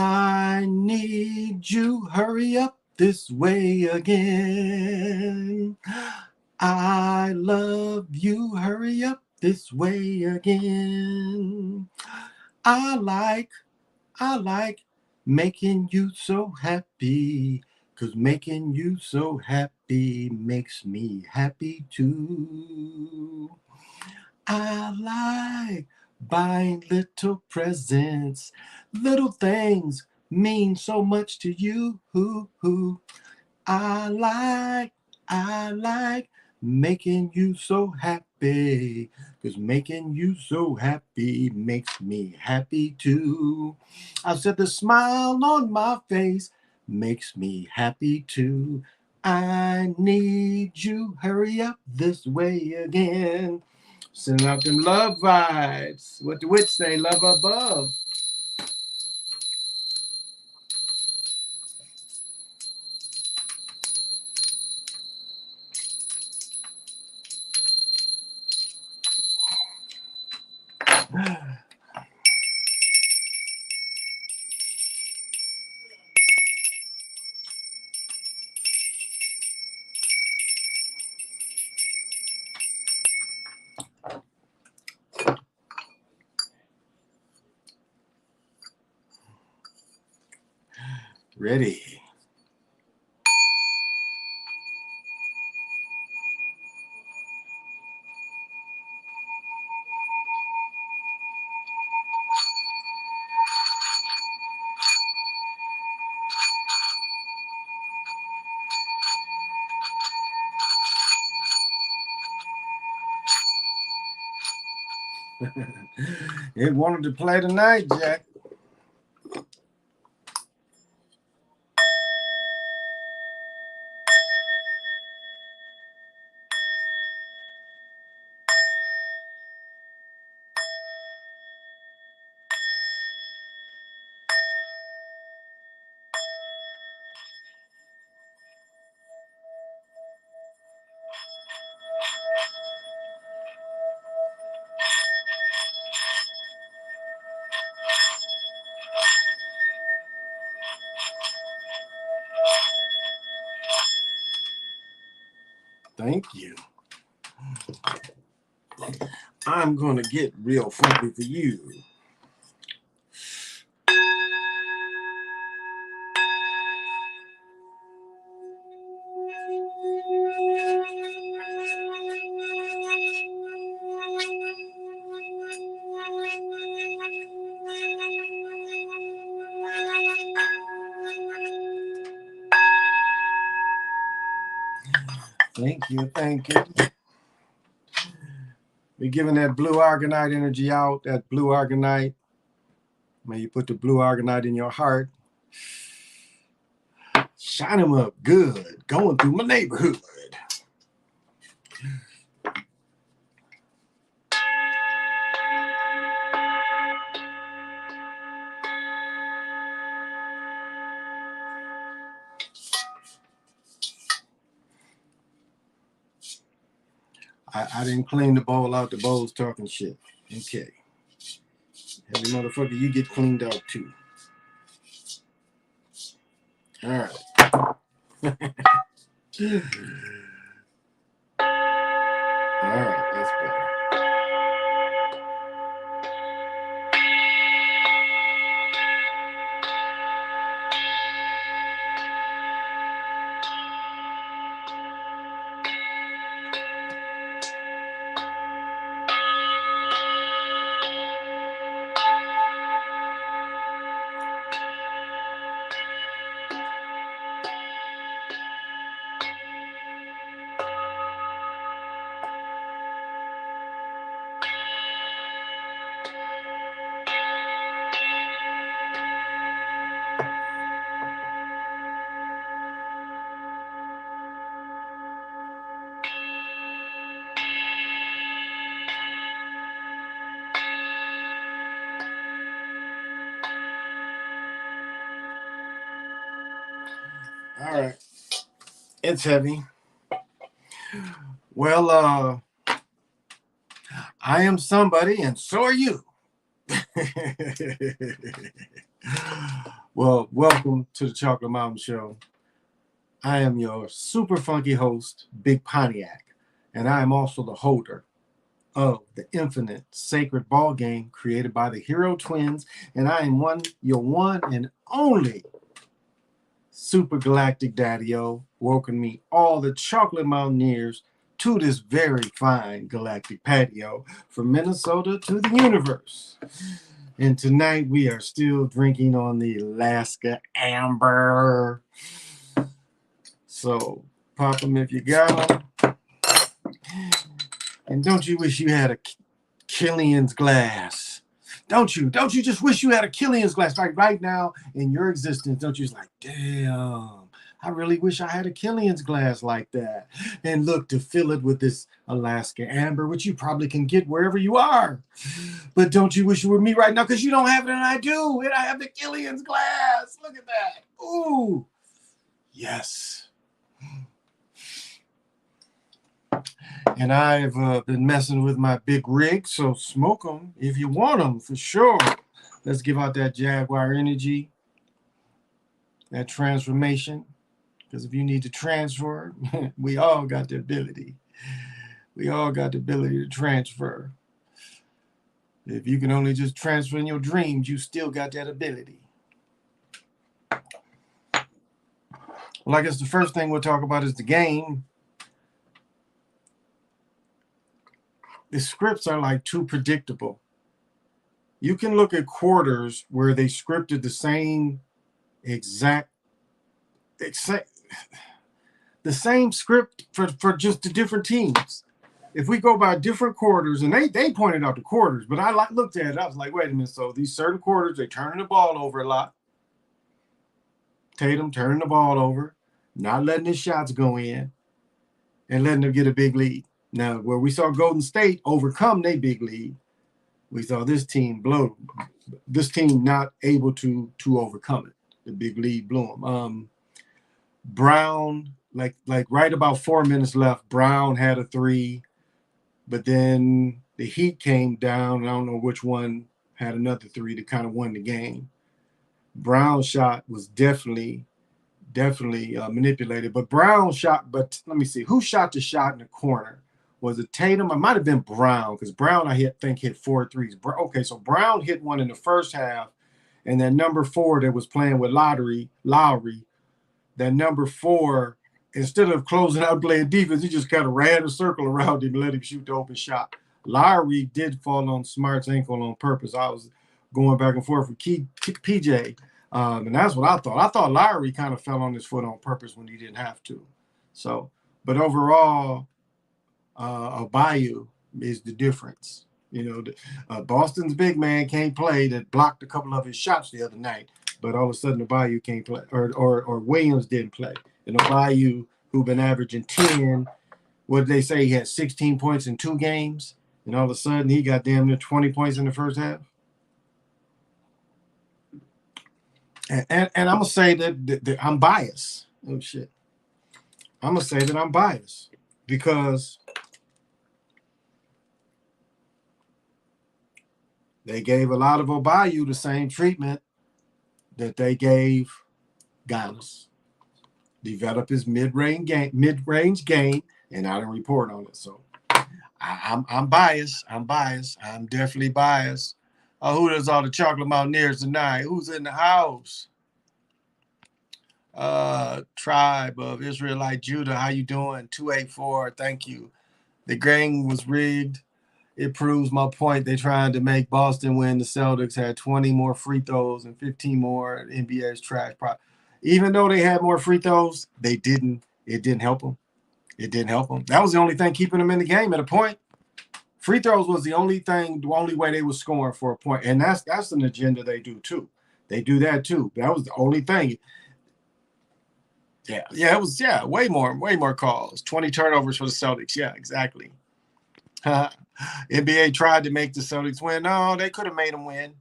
I need you, hurry up this way again. I love you, hurry up this way again. I like, I like making you so happy, 'cause making you so happy makes me happy too. I like buying little presents. Little things mean so much to you. I like, I like making you so happy. 'Cause making you so happy makes me happy too. I said the smile on my face makes me happy too. I need you, hurry up this way again. Sending out them love vibes. What the witch say? Love above. Ready. It wanted to play tonight, Jack. Thank you. I'm going to get real funky for you. Thank you, thank you. We're giving that blue argonite energy out, that blue argonite. May you put the blue argonite in your heart. Shine them up good, going through my neighborhood. I didn't clean the bowl out. The bowl's talking shit. Okay. Every motherfucker, you get cleaned out too. All right. All right, that's better. All right. It's heavy. Well, I am somebody and so are you. Well, welcome to the Chocolate Mountain Show. I am your super funky host, Big Pontiac, and I am also the holder of the infinite sacred ball game created by the Hero Twins, and I am your one and only super galactic daddy-o, welcoming me all the chocolate mountaineers to this very fine galactic patio from Minnesota to the universe. And tonight we are still drinking on the Alaska Amber. So pop them if you got them. And don't you wish you had a Killian's glass? Don't you? Don't you just wish you had a Killian's glass? Like right now in your existence, don't you just like, damn, I really wish I had a Killian's glass like that. And look, to fill it with this Alaska Amber, which you probably can get wherever you are. But don't you wish you were me right now? Because you don't have it and I do. And I have the Killian's glass. Look at that. Ooh. Yes. And I've been messing with my big rig, so smoke them if you want them, for sure. Let's give out that Jaguar energy, that transformation, because if you need to transfer, we all got the ability. We all got the ability to transfer. If you can only just transfer in your dreams, you still got that ability. Well, I guess the first thing we'll talk about is the game. The scripts are like too predictable. You can look at quarters where they scripted the same exact the same script for just the different teams. If we go by different quarters, and they pointed out the quarters, but I looked at it, I was like, wait a minute, so these certain quarters, they turning the ball over a lot. Tatum turning the ball over, not letting his shots go in, and letting them get a big lead. Now, where we saw Golden State overcome their big lead, we saw this team not able to overcome it. The big lead blew them. Brown, like right about 4 minutes left, Brown had a three, but then the Heat came down. I don't know which one had another three to kind of win the game. Brown's shot was definitely manipulated, but Brown shot. But let me see, who shot the shot in the corner? Was it Tatum? It might have been Brown, because Brown, I think, hit 4 threes. Okay, so Brown hit one in the first half, and then number 4 that was playing with Lowry, that number 4, instead of closing out playing defense, he just kind of ran a circle around him and let him shoot the open shot. Lowry did fall on Smart's ankle on purpose. I was going back and forth with PJ, and that's what I thought. I thought Lowry kind of fell on his foot on purpose when he didn't have to. So, but overall, Bayou is the difference. You know, Boston's big man can't play, that blocked a couple of his shots the other night, but all of a sudden the Bayou can't play, or Williams didn't play. And the Bayou, who been averaging 10, what did they say? He had 16 points in 2 games, and all of a sudden he got damn near 20 points in the first half. And I'm going to say that I'm biased. Oh, shit. I'm going to say that I'm biased because they gave a lot of Bayou the same treatment that they gave Giannis. Develop his mid-range game, and I don't report on it. So I'm biased. I'm definitely biased. Who does all the Chocolate Mountaineers tonight? Who's in the house? Tribe of Israelite Judah. How you doing? 284. Thank you. The game was rigged. It proves my point. They trying to make Boston win. The Celtics had 20 more free throws and 15 more. NBA's trash. Even though they had more free throws, it didn't help them. It didn't help them. That was the only thing keeping them in the game at a point. Free throws was the only way they were scoring for a point. And that's an agenda they do too. They do that too. That was the only thing. Yeah, it was, way more calls. 20 turnovers for the Celtics. Yeah, exactly. NBA tried to make the Celtics win. No, they could have made them win.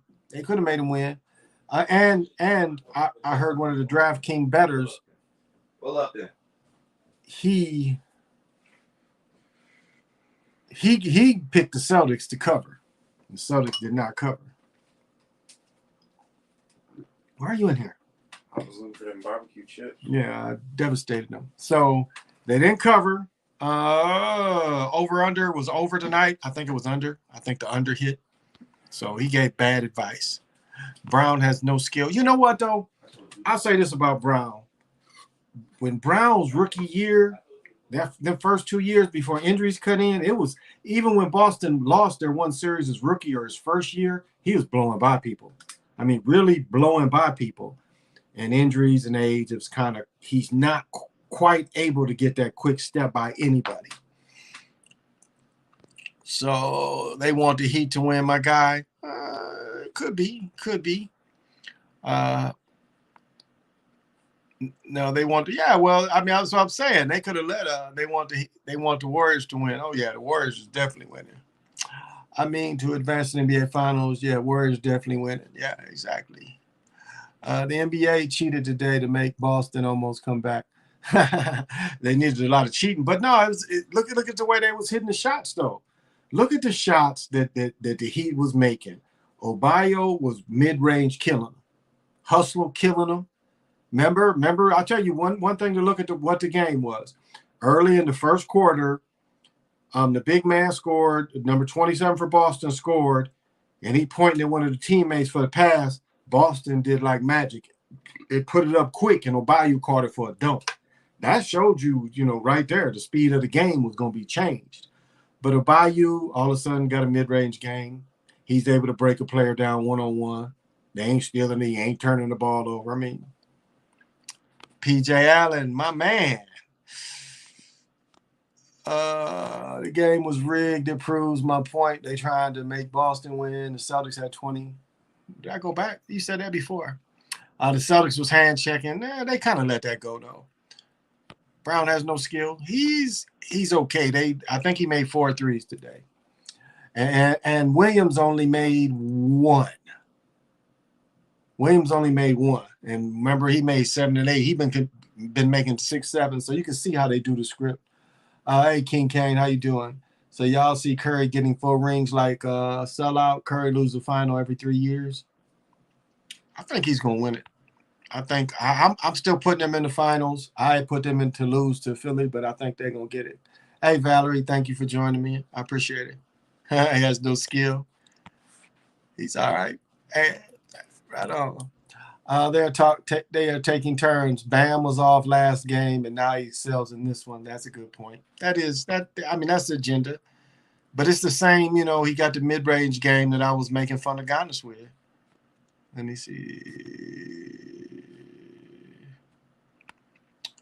And I heard one of the DraftKings bettors. Pull up there. He picked the Celtics to cover. The Celtics did not cover. Why are you in here? I was looking for them barbecue chips. Yeah, devastated them. So they didn't cover. Over under was over tonight. I think it was under. I think the under hit. So he gave bad advice. Brown has no skill. You know what though? I'll say this about Brown. When Brown's rookie year, the first 2 years before injuries cut in, it was even when Boston lost their one series as rookie or his first year, he was blowing by people. I mean, really blowing by people. And injuries and age, it's kind of he's not quite able to get that quick step by anybody. So they want the Heat to win, my guy. Could be. No, they want to. Yeah, well, I mean, that's what I'm saying. They could have let. They want the Warriors to win. Oh yeah, the Warriors is definitely winning. I mean, to advance to the NBA Finals, yeah, Warriors definitely winning. Yeah, exactly. The NBA cheated today to make Boston almost come back. They needed a lot of cheating, but no, look at the way they was hitting the shots though. Look at the shots that the Heat was making. Obayo was mid-range killing them. Hustler killing them. Remember, I'll tell you one thing to look at what the game was. Early in the first quarter, the big man scored, number 27 for Boston scored, and he pointed at one of the teammates for the pass. Boston did like magic. It put it up quick, and Obayu caught it for a dunk. That showed you, right there, the speed of the game was going to be changed. But Obayu all of a sudden got a mid-range game. He's able to break a player down one-on-one. They ain't stealing it. He ain't turning the ball over. I mean, P.J. Allen, my man. The game was rigged. It proves my point. They trying to make Boston win. The Celtics had 20. Did I go back? You said that before. The Celtics was hand checking. They kind of let that go though. Brown has no skill. He's okay. I think he made 4 threes today, and Williams only made 1. And remember, he made 7 and 8. He been making 6, 7. So you can see how they do the script. Hey, King Kane, how you doing? So y'all see Curry getting 4 rings like sellout. Curry lose the final every 3 years. I think he's gonna win it. I think I'm still putting them in the finals. I put them in to lose to Philly, but I think they're gonna get it. Hey Valerie, thank you for joining me. I appreciate it. He has no skill. He's all right. Hey, right on. They are taking turns. Bam was off last game, and now he excels in this one. That's a good point. That's the agenda. But it's the same, he got the mid-range game that I was making fun of Giannis with. Let me see.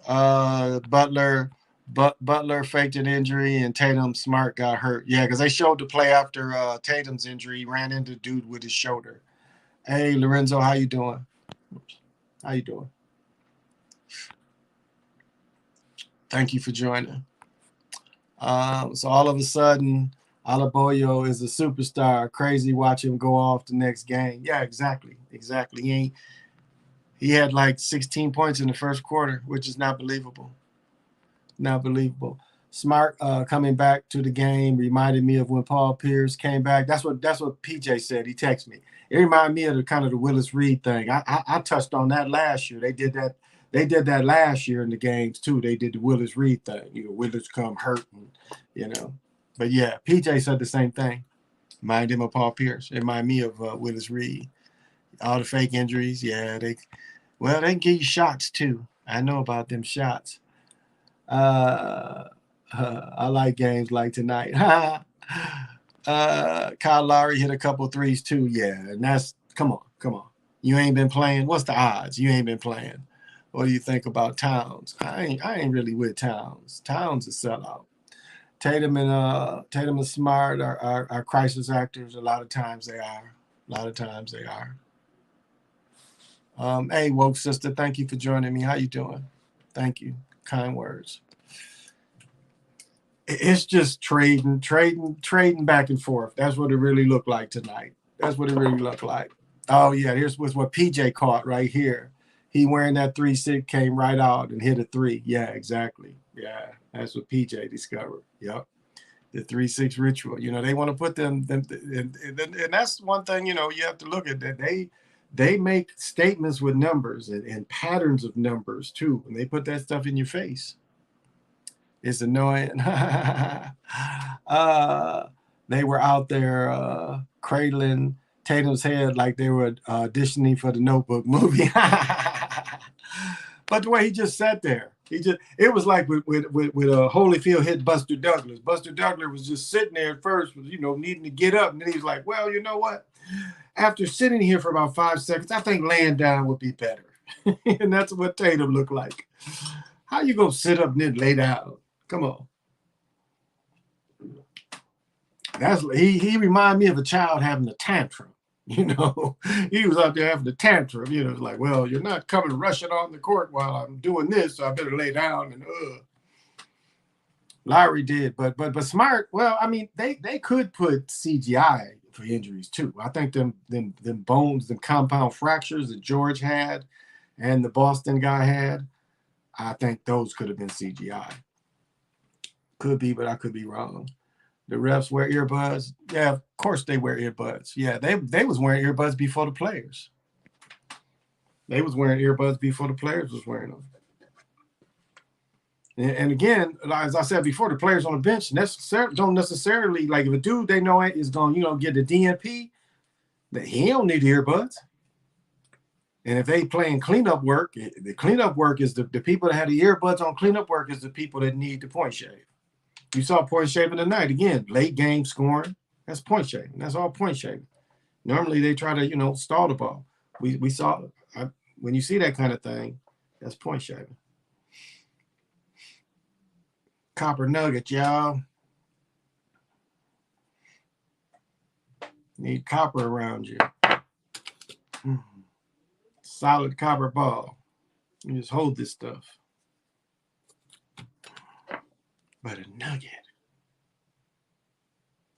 Butler faked an injury, and Tatum Smart got hurt. Yeah, because they showed the play after Tatum's injury. He ran into the dude with his shoulder. Hey, Lorenzo, how you doing? How you doing? Thank you for joining. So all of a sudden, Alaboyo is a superstar. Crazy watch him go off the next game. Yeah, exactly. He had like 16 points in the first quarter, which is not believable. Smart coming back to the game reminded me of when Paul Pierce came back. That's what PJ said. He texted me. It reminded me of the Willis Reed thing. I touched on that last year. They did that last year in the games too. They did the Willis Reed thing. Willis come hurt, But yeah, PJ said the same thing. Reminded him of Paul Pierce. It reminded me of Willis Reed. All the fake injuries. Yeah, they can give you shots too. I know about them shots. I like games like tonight. Kyle Lowry hit a couple threes too. Yeah, and that's come on. You ain't been playing. What's the odds? You ain't been playing. What do you think about Towns? I ain't really with Towns. Towns is sellout. Tatum and Smart are crisis actors. A lot of times they are. Hey, woke sister, thank you for joining me. How you doing? Thank you. Kind words. It's just trading back and forth. That's what it really looked like tonight. Oh yeah, here's what PJ caught right here. He wearing that 3-6 came right out and hit a 3. Yeah, exactly. Yeah, that's what PJ discovered. Yep. The 3-6 ritual. They want to put them and that's one thing, you have to look at that. they make statements with numbers and patterns of numbers too. And they put that stuff in your face. It's annoying. They were out there cradling Tatum's head like they were auditioning for the Notebook movie. But the way he just sat there, it was like with Holyfield hit Buster Douglas. Buster Douglas was just sitting there at first, needing to get up. And then he was like, well, you know what? After sitting here for about 5 seconds, I think laying down would be better. And that's what Tatum looked like. How you going to sit up and then lay down? Come on. He reminded me of a child having a tantrum. He was out there having a tantrum. It's like, well, you're not coming rushing on the court while I'm doing this, so I better lay down. And Lowry did, but Smart. Well, I mean, they could put CGI for injuries too. I think them bones, them compound fractures that George had, and the Boston guy had. I think those could have been CGI. Could be, but I could be wrong. The refs wear earbuds. Yeah, of course they wear earbuds. Yeah, they was wearing earbuds before the players. They was wearing earbuds before the players was wearing them. And again, as I said before, the players on the bench don't necessarily, like if a dude they know is going, get the DNP, he don't need earbuds. And if they playing cleanup work, the cleanup work is the people that have the earbuds on cleanup work is the people that need the point shave. You saw point shaving tonight. Again, late game scoring. That's point shaving. That's all point shaving. Normally they try to, stall the ball. We saw when you see that kind of thing, that's point shaving. Copper nugget, y'all. Need copper around you. Solid copper ball. You just hold this stuff. But a nugget.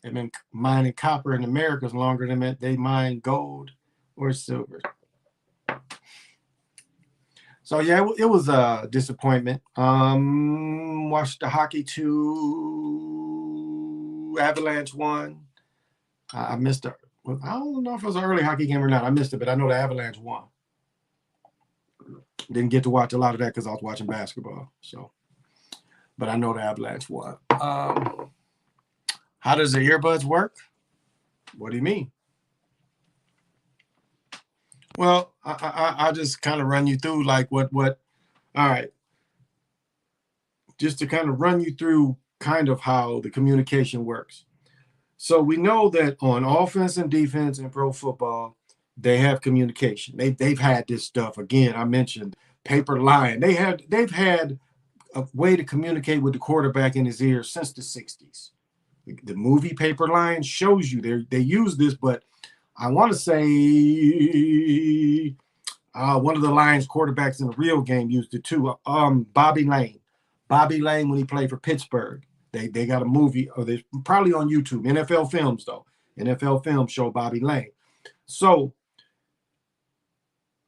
They've been mining copper in America longer than they mine gold or silver. So yeah, it was a disappointment. Watched the hockey too. Avalanche won. I missed it. I don't know if it was an early hockey game or not. I missed it, but I know the Avalanche won. Didn't get to watch a lot of that because I was watching basketball. So, but I know the Avalanche won. How does the earbuds work? What do you mean? Well, I just kind of run you through like what. All right. Just to kind of run you through kind of how the communication works. So we know that on offense and defense in pro football, they have communication. They've had this stuff. Again, I mentioned paper line. They've had a way to communicate with the quarterback in his ear since the 60s. The movie Paper Line shows you they use this, but I want to say one of the Lions quarterbacks in the real game used it too. Bobby Lane. Bobby Lane, when he played for Pittsburgh, they got a movie, or they're probably on YouTube. NFL Films, though. NFL Films show Bobby Lane. So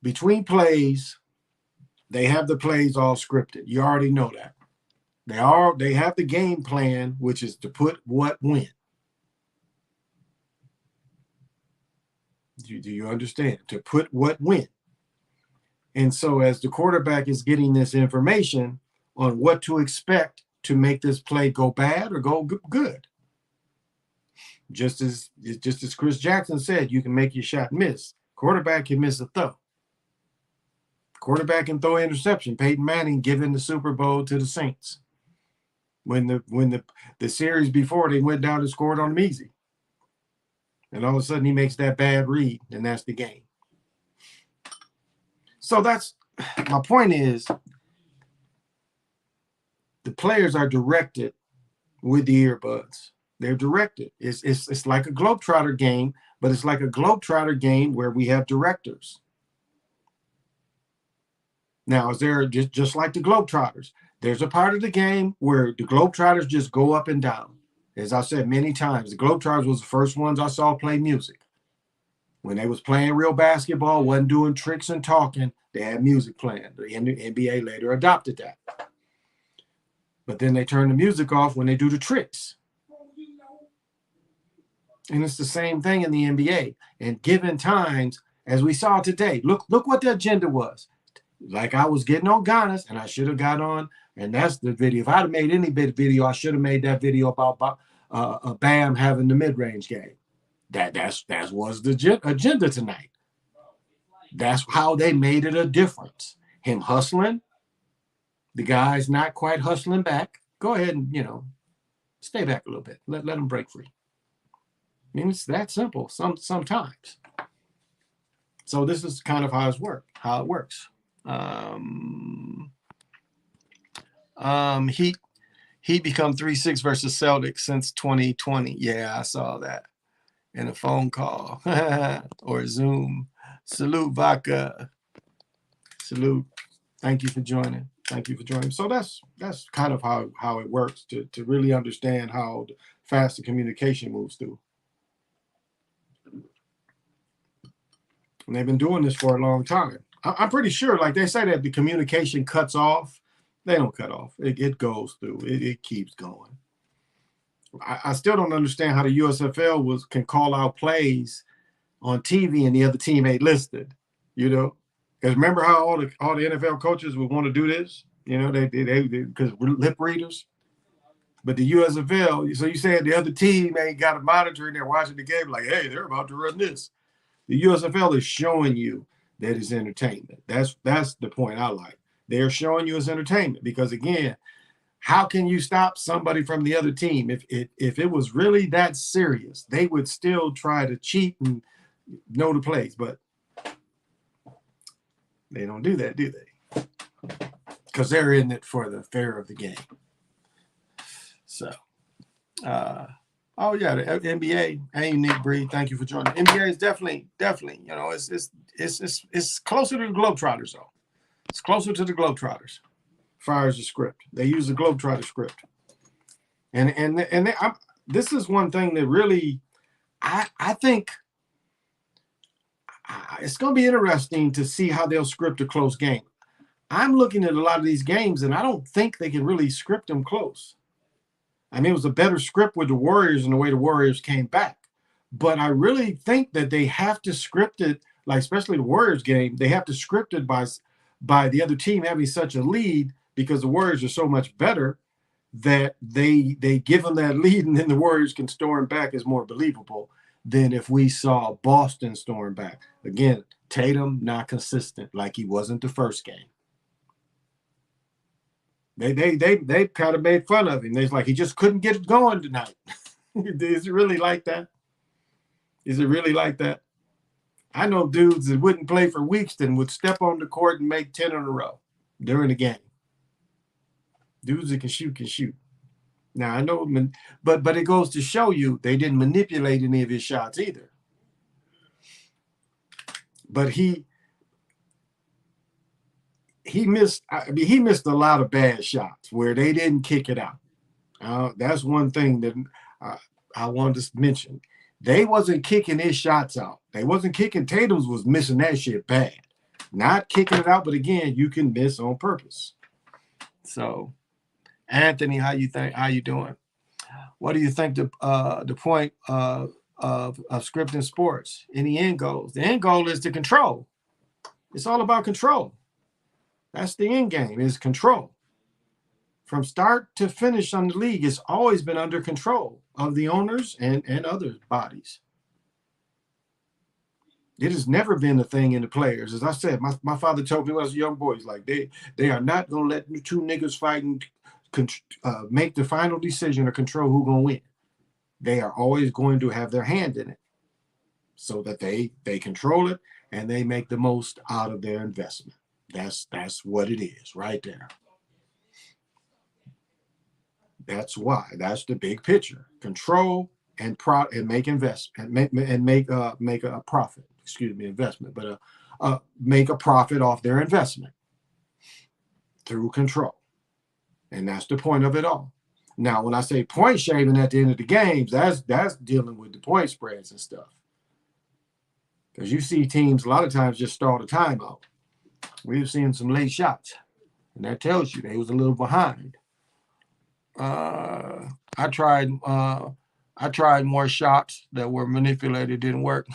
between plays, they have the plays all scripted. You already know that. They have the game plan, which is to put what when. Do you understand? To put what when. And so as the quarterback is getting this information on what to expect to make this play go bad or go good. Just as Chris Jackson said, you can make your shot miss. Quarterback can miss a throw. Quarterback can throw an interception. Peyton Manning giving the Super Bowl to the Saints. When the series before, they went down and scored on them easy. And all of a sudden he makes that bad read, and that's the game. So that's my point is the players are directed with the earbuds. They're directed. It's like a Globetrotter game, but it's like a Globetrotter game where we have directors. Now, is there just like the Globetrotters? There's a part of the game where the Globetrotters just go up and down. As I said many times, the Globetrotters was the first ones I saw play music. When they was playing real basketball, wasn't doing tricks and talking, they had music playing. The NBA later adopted that. But then they turn the music off when they do the tricks. And it's the same thing in the NBA. And given times, as we saw today. Look what the agenda was. Like I was getting on Ghana's, and I should have got on, and that's the video. If I'd have made any bit of video, I should have made that video about Bam having the mid-range game. That was the agenda tonight. That's how they made it a difference. Him hustling, the guy's not quite hustling back. Go ahead and, stay back a little bit. Let him break free. I mean, it's that simple sometimes. So this is kind of how it works. Heat become 3-6 versus Celtics since 2020. Yeah, I saw that in a phone call or Zoom. Salute, Vodka. Salute. Thank you for joining. So that's kind of how it works to really understand how fast the communication moves through. And they've been doing this for a long time. I'm pretty sure, like they say that the communication cuts off. They don't cut off. It goes through. It keeps going. I still don't understand how the USFL can call out plays on TV and the other team ain't listed. Because remember how all the NFL coaches would want to do this? They because we're lip readers. But the USFL, so you saying the other team ain't got a monitor and they're watching the game like, hey, they're about to run this. The USFL is showing you that it's entertainment. That's the point I like. They're showing you as entertainment because, again, how can you stop somebody from the other team? If it was really that serious, they would still try to cheat and know the plays, but they don't do that, do they? Because they're in it for the fair of the game. So, oh yeah, the NBA. Hey, Nick Breed, thank you for joining. NBA is definitely, it's closer to the Globetrotters though. It's closer to the Globetrotters. As far as the script, they use the Globetrotter script, and this is one thing that really, I think. It's going to be interesting to see how they'll script a close game. I'm looking at a lot of these games, and I don't think they can really script them close. I mean, it was a better script with the Warriors and the way the Warriors came back. But I really think that they have to script it, like especially the Warriors game, they have to script it by the other team having such a lead because the Warriors are so much better that they give them that lead, and then the Warriors can storm back is more believable than if we saw Boston storm back. Again, Tatum not consistent like he wasn't the first game. They kind of made fun of him. They're like, he just couldn't get it going tonight. Is it really like that? Is it really like that? I know dudes that wouldn't play for weeks and would step on the court and make 10 in a row during the game. Dudes that can shoot. Now, I know, but it goes to show you they didn't manipulate any of his shots either. But he missed. I mean, he missed a lot of bad shots where they didn't kick it out. That's one thing that I wanted to mention. They wasn't kicking his shots out. They wasn't kicking. Tatum's was missing that shit bad. Not kicking it out, but again, you can miss on purpose. So, Anthony, how you doing? What do you think the point of scripting sports? Any end goals? The end goal is to control. It's all about control. That's the end game, is control. From start to finish on the league, it's always been under control of the owners and other bodies. It has never been a thing in the players. As I said, my father told me when I was a young boy, he's like, they are not going to let two niggas fight and make the final decision or control who's going to win. They are always going to have their hand in it so that they control it and they make the most out of their investment. That's what it is right there. That's why. That's the big picture. Control and make investment and make a profit. Excuse me, investment, but make a profit off their investment through control. And that's the point of it all. Now, when I say point shaving at the end of the games, that's dealing with the point spreads and stuff. Because you see teams a lot of times just start a timeout. We've seen some late shots, and that tells you they was a little behind. I tried more shots that were manipulated, didn't work.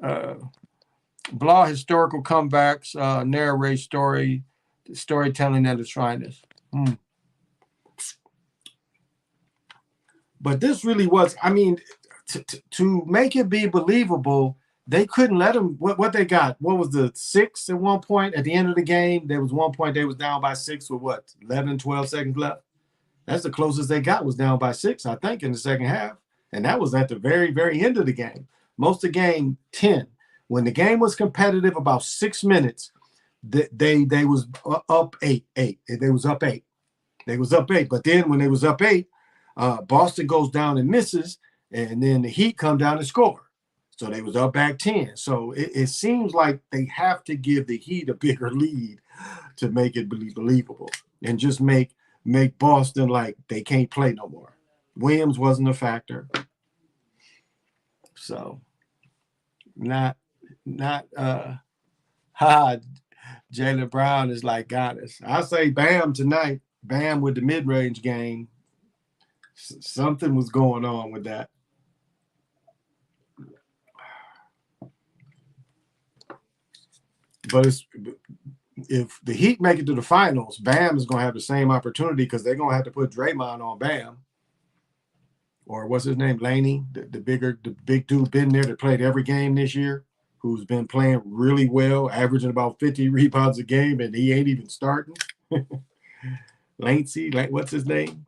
Blah historical comebacks, narrate storytelling at its finest. But this really was, I mean, to make it be believable, they couldn't let them, what they got? What was the 6 at one point at the end of the game? There was one point they was down by 6 with what, 11, 12 seconds left? That's the closest they got, was down by 6, I think, in the second half. And that was at the very, very end of the game. Most of the game, 10. When the game was competitive, about 6 minutes, they was up 8. They was up 8. They was up 8. But then when they was up 8, Boston goes down and misses, and then the Heat come down and score. So they was up back 10. So it seems like they have to give the Heat a bigger lead to make it believable, and just make Boston like they can't play no more. Williams wasn't a factor. So not Jaylen Brown is like goddess. I say Bam tonight. Bam with the mid-range game. Something was going on with that. But if the Heat make it to the finals, Bam is going to have the same opportunity, because they're going to have to put Draymond on Bam. Or what's his name? Laney, the big dude been there that played every game this year, who's been playing really well, averaging about 50 rebounds a game, and he ain't even starting. Lancey, what's his name?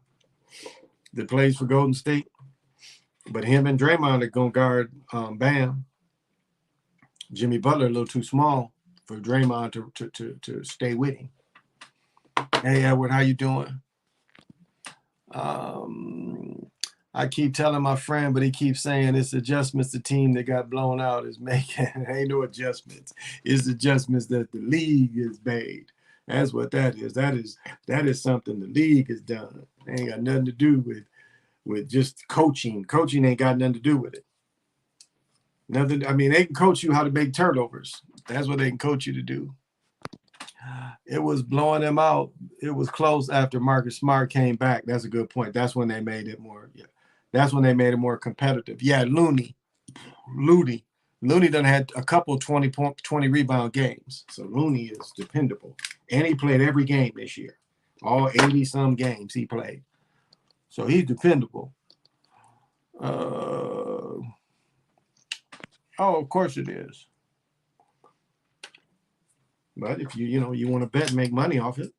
That plays for Golden State. But him and Draymond are going to guard Bam. Jimmy Butler a little too small for Draymond to stay with him. Hey, Edward, how you doing? I keep telling my friend, but he keeps saying it's adjustments the team that got blown out is making. Ain't no adjustments. It's adjustments that the league has made. That's what that is. That is something the league has done. It ain't got nothing to do with just coaching. Coaching ain't got nothing to do with it. Nothing. I mean, they can coach you how to make turnovers. That's what they can coach you to do. It was blowing them out. It was close after Marcus Smart came back. That's a good point. That's when they made it more. Yeah, that's when they made it more competitive. Yeah, Looney done had a couple 20 rebound games. So Looney is dependable, and he played every game this year. All 80 some games he played. So he's dependable. Oh, of course it is. But if you want to bet and make money off it,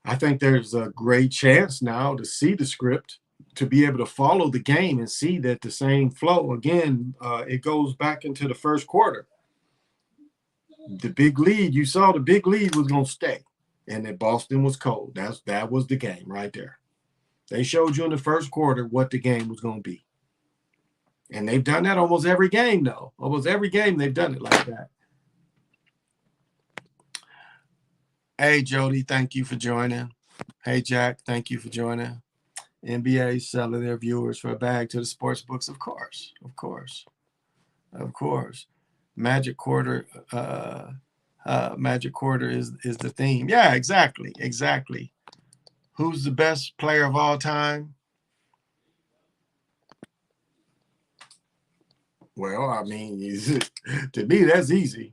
I think there's a great chance now to see the script, to be able to follow the game and see that the same flow. Again, it goes back into the first quarter. The big lead, you saw the big lead was going to stay, and that Boston was cold. That was the game right there. They showed you in the first quarter what the game was going to be. And they've done that almost every game, though. Almost every game they've done it like that. Hey, Jody, thank you for joining. Hey, Jack, thank you for joining. NBA selling their viewers for a bag to the sports books, of course. Magic Quarter, Magic Quarter is the theme. Yeah, exactly. Who's the best player of all time? Well, I mean, to me, that's easy.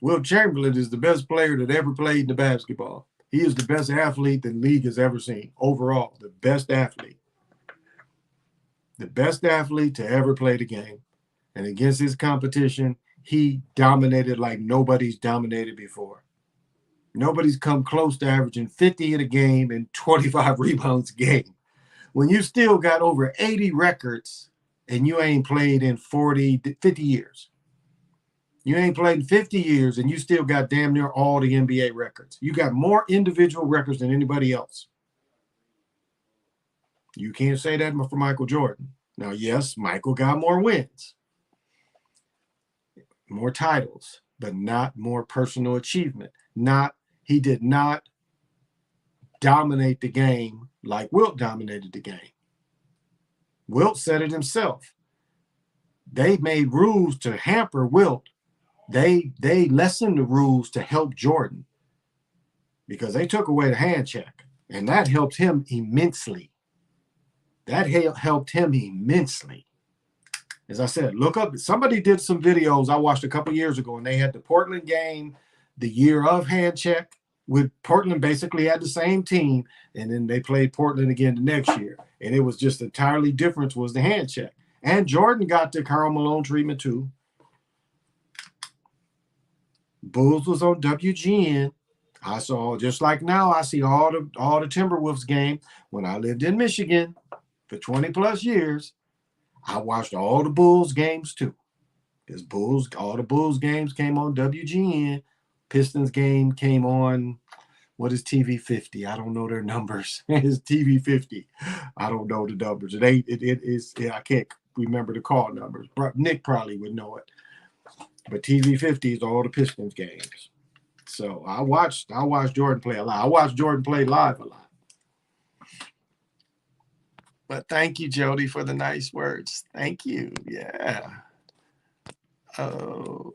Wilt Chamberlain is the best player that ever played in the basketball. He is the best athlete the league has ever seen. Overall, the best athlete. The best athlete to ever play the game. And against his competition, he dominated like nobody's dominated before. Nobody's come close to averaging 50 in a game and 25 rebounds a game. When you still got over 80 records and you ain't played in 50 years. You ain't played in 50 years and you still got damn near all the NBA records. You got more individual records than anybody else. You can't say that for Michael Jordan. Now, yes, Michael got more wins, more titles, but not more personal achievement. He did not dominate the game like Wilt dominated the game. Wilt said it himself. They made rules to hamper Wilt. They lessened the rules to help Jordan, because they took away the hand check, and that helped him immensely. As I said, look up. Somebody did some videos I watched a couple years ago, and they had the Portland game, the year of hand check. With Portland basically had the same team, and then they played Portland again the next year, and it was just entirely different was the hand check. And Jordan got the Karl Malone treatment too. Bulls was on WGN. I saw, just like now, I see all the Timberwolves game. When I lived in Michigan for 20 plus years, I watched all the Bulls games too. Because all the Bulls games came on WGN. Pistons game came on, what is TV 50? I don't know their numbers. It's TV 50. I don't know the numbers. It is, I can't remember the call numbers. Nick probably would know it. But TV 50 is all the Pistons games. So I watched Jordan play a lot. I watched Jordan play live a lot. But thank you, Jody, for the nice words. Thank you. Yeah. Oh.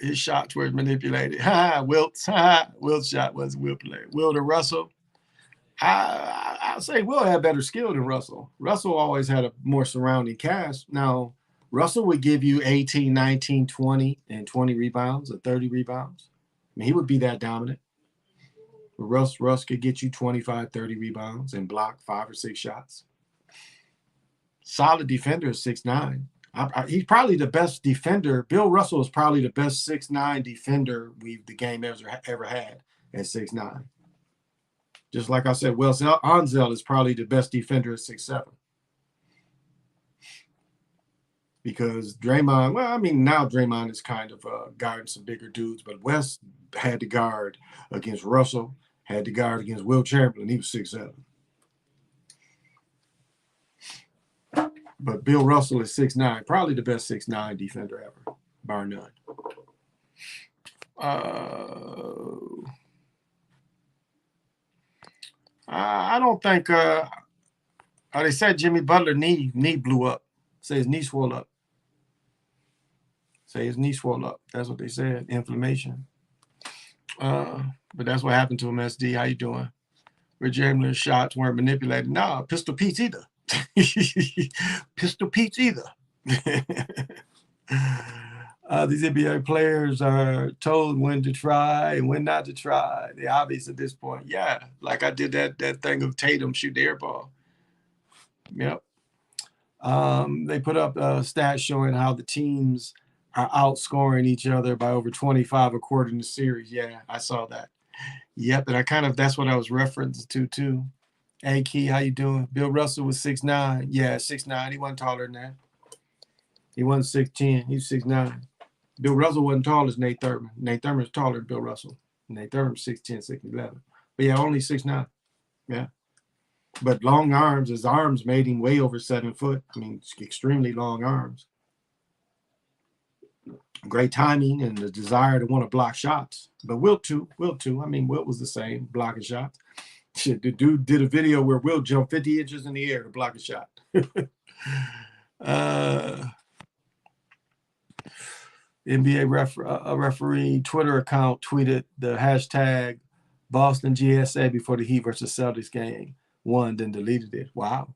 His shots were manipulated. Wilt's shot was manipulated. Will to Russell. I'll say Will had better skill than Russell. Russell always had a more surrounding cast. Now, Russell would give you 18, 19, 20, and 20 rebounds or 30 rebounds. I mean, he would be that dominant. Russ could get you 25, 30 rebounds and block 5 or 6 shots. Solid defender is 6'9". He's probably the best defender. Bill Russell is probably the best 6'9" defender the game ever had at 6'9". Just like I said, Wells Onzel is probably the best defender at 6'7". Because Draymond, well, I mean, now Draymond is kind of guarding some bigger dudes, but West had to guard against Russell, had to guard against Will Chamberlain. He was 6'7". But Bill Russell is 6'9", probably the best 6'9" defender ever, bar none. I don't think. They said Jimmy Butler knee blew up. Say his knee swelled up. That's what they said. Inflammation. But that's what happened to him. SD, how you doing? Rich Chamberlain's shots weren't manipulated. Nah, Pistol Pete's either. Pistol Pete's either. These NBA players are told when to try and when not to try. They're obvious at this point. Yeah, like I did that thing of Tatum shoot the air ball. Yep. They put up stats showing how the teams are outscoring each other by over 25 according to series. Yeah, I saw that. Yep, and that's what I was referencing to too. Hey, Key, how you doing? Bill Russell was 6'9". Yeah, 6'9". He wasn't taller than that. He wasn't 6'10". He was 6'9". Bill Russell wasn't tall as Nate Thurman. Nate Thurman's taller than Bill Russell. Nate Thurman's 6'10", 6'11". But yeah, only 6'9". Yeah. But long arms, his arms made him way over 7 foot. I mean, extremely long arms. Great timing and the desire to want to block shots. But Wilt too. I mean, Wilt was the same, blocking shots. Shit, the dude did a video where Wilt jumped 50 inches in the air to block a shot. NBA referee Twitter account tweeted the hashtag Boston GSA before the Heat versus Celtics game. One, then deleted it. Wow.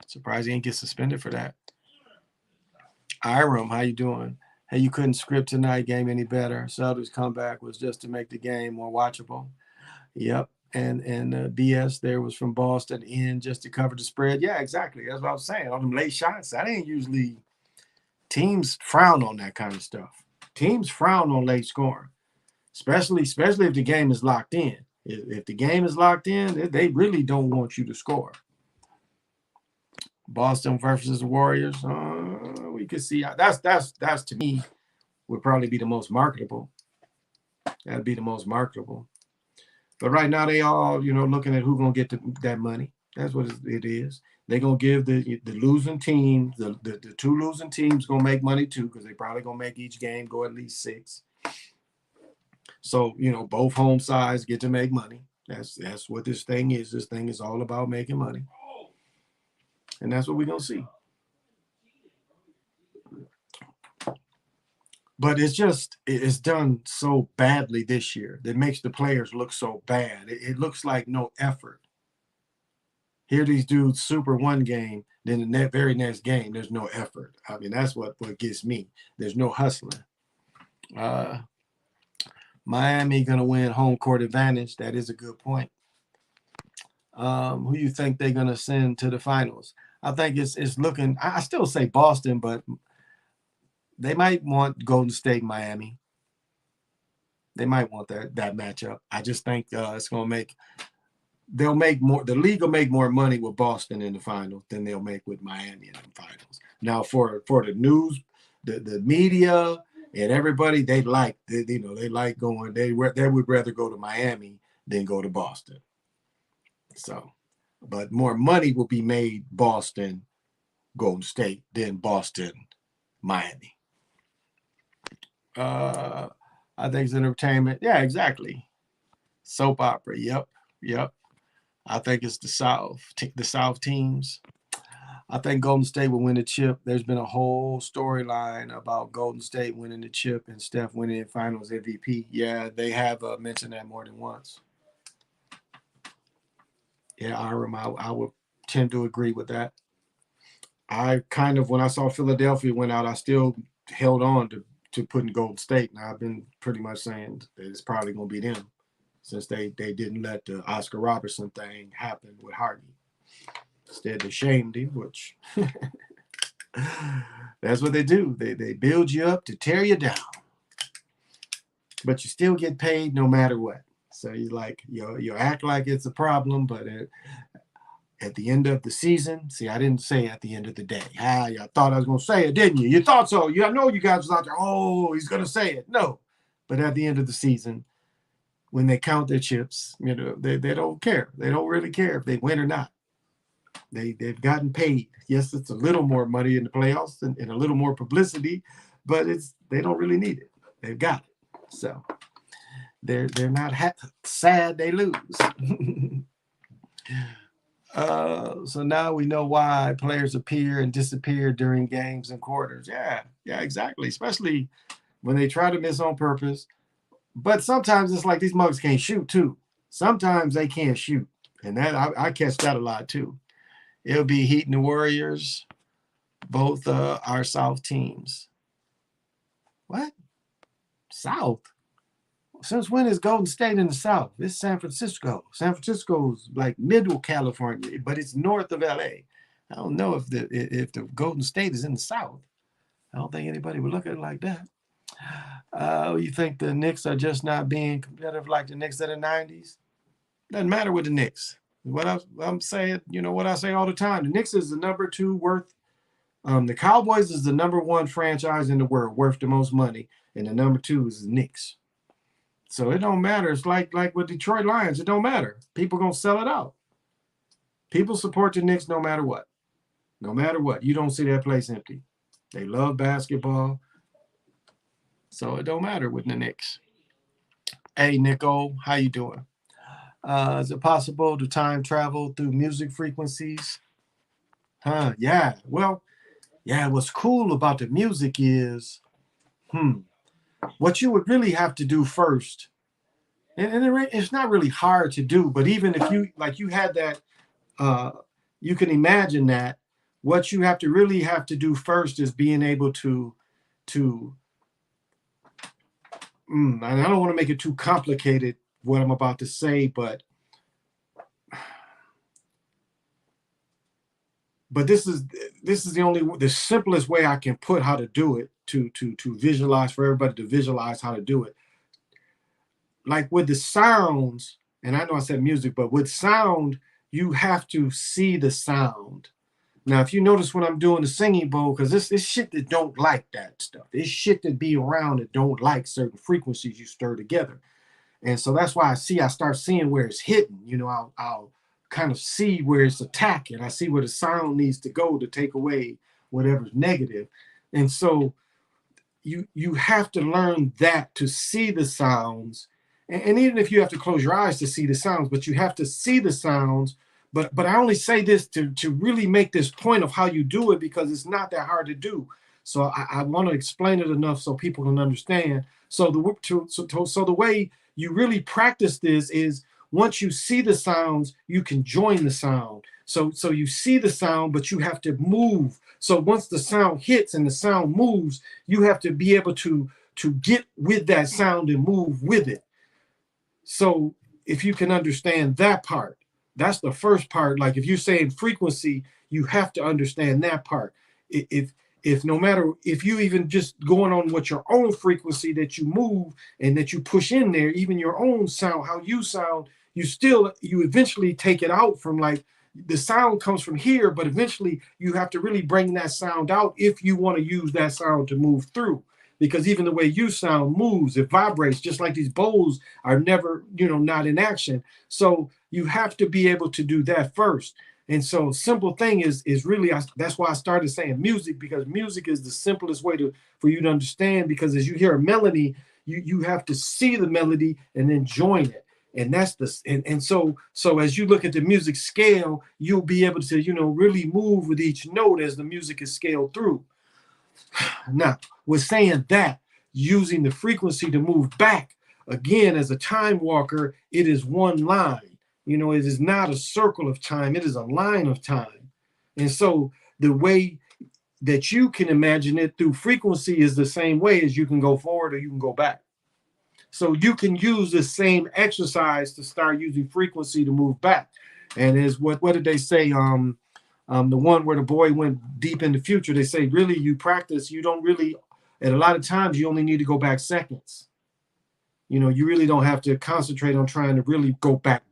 Surprised he didn't get suspended for that. Iram, how you doing? Hey, you couldn't script tonight game any better. Celtics comeback was just to make the game more watchable. Yep. And BS there was from Boston in just to cover the spread. Yeah, exactly. That's what I was saying. On them late shots, that ain't usually teams frown on that kind of stuff. Teams frown on late scoring, especially if the game is locked in. If the game is locked in, they really don't want you to score. Boston versus the Warriors. We could see that's to me would probably be the most marketable. That'd be the most marketable. But right now they all looking at who's gonna get that money. That's what it is. They're gonna give the losing team, the two losing teams gonna make money too, because they probably gonna make each game go at least 6. So both home sides get to make money. That's what this thing is. This thing is all about making money. And that's what we're going to see. But it's done so badly this year that makes the players look so bad. It looks like no effort. Here these dudes super one game, then the very next game, there's no effort. I mean, that's what gets me. There's no hustling. Uh, Miami gonna win home court advantage. That is a good point. Who you think they're gonna send to the finals? I think it's looking. I still say Boston, but they might want Golden State, Miami. They might want that matchup. I just think it's gonna make. They'll make more. The league will make more money with Boston in the finals than they'll make with Miami in the finals. Now, for the news, the media and everybody, they like going. They would rather go to Miami than go to Boston. So, but more money will be made Boston, Golden State than Boston, Miami. I think it's entertainment. Yeah, exactly. Soap opera. Yep. I think it's the South teams. I think Golden State will win the chip. There's been a whole storyline about Golden State winning the chip and Steph winning the Finals MVP. Yeah, they have mentioned that more than once. Yeah, I would tend to agree with that. I kind of, when I saw Philadelphia went out, I still held on to putting Golden State. And I've been pretty much saying that it's probably going to be them since they didn't let the Oscar Robertson thing happen with Harden. Instead, they shamed him, which that's what they do. They build you up to tear you down. But you still get paid no matter what. So you act like it's a problem, but at the end of the season, see, I didn't say at the end of the day. You thought I was going to say it, didn't you? You thought so. I know you guys was out there, oh, he's going to say it. No. But at the end of the season, when they count their chips, they don't care. They don't really care if they win or not. They've gotten paid. Yes, it's a little more money in the playoffs and a little more publicity, but they don't really need it. They've got it. So they're not sad they lose. So now we know why players appear and disappear during games and quarters. Yeah, exactly. Especially when they try to miss on purpose. But sometimes it's like these mugs can't shoot too. Sometimes they can't shoot. And that I catch that a lot too. It'll be Heat and the Warriors, both our South teams. What? South? Since when is Golden State in the South? It's San Francisco. San Francisco's like middle California, but it's north of LA. I don't know if the Golden State is in the South. I don't think anybody would look at it like that. You think the Knicks are just not being competitive like the Knicks of the 90s? Doesn't matter with the Knicks. What I'm saying, what I say all the time. The Knicks is the number 2 worth. The Cowboys is the number 1 franchise in the world, worth the most money, and the number 2 is the Knicks. So it don't matter. It's like with Detroit Lions. It don't matter. People gonna sell it out. People support the Knicks no matter what. No matter what. You don't see that place empty. They love basketball. So it don't matter with the Knicks. Hey, Nico, how you doing? Is it possible to time travel through music frequencies? Yeah. Well, yeah, what's cool about the music is, what you would really have to do first, and it's not really hard to do, but even if you had that, you can imagine that what you really have to do first is being able to and I don't want to make it too complicated what I'm about to say, but this is the simplest way I can put how to do it to visualize, for everybody to visualize how to do it. Like with the sounds, and I know I said music, but with sound, you have to see the sound. Now, if you notice when I'm doing the singing bowl, because this shit that don't like that stuff. It's shit that be around that don't like certain frequencies you stir together. And so that's why I start seeing where it's hitting. I'll kind of see where it's attacking. I see where the sound needs to go to take away whatever's negative. And so you have to learn that to see the sounds. And even if you have to close your eyes to see the sounds, but you have to see the sounds. But I only say this to really make this point of how you do it, because it's not that hard to do. So I want to explain it enough so people can understand. So the way you really practice this is once you see the sounds, you can join the sound. So you see the sound, but you have to move. So once the sound hits and the sound moves, you have to be able to get with that sound and move with it. So if you can understand that part, that's the first part. Like if you're saying frequency, you have to understand that part. If no matter if you even just going on what your own frequency that you move and that you push in there, even your own sound, how you sound, you eventually take it out from like the sound comes from here, but eventually you have to really bring that sound out if you want to use that sound to move through. Because even the way you sound moves, it vibrates, just like these bowls are never, not in action. So you have to be able to do that first. And so simple thing is really that's why I started saying music, because music is the simplest way for you to understand, because as you hear a melody, you have to see the melody and then join it. And that's so as you look at the music scale, you'll be able to, really move with each note as the music is scaled through. Now, we're saying that using the frequency to move back, again, as a time walker, it is one line. It is not a circle of time, it is a line of time. And so the way that you can imagine it through frequency is the same way as you can go forward or you can go back. So you can use the same exercise to start using frequency to move back. And is what did they say? The one where the boy went deep in the future, they say, really, you practice, you don't really, at a lot of times, you only need to go back seconds. You really don't have to concentrate on trying to really go back.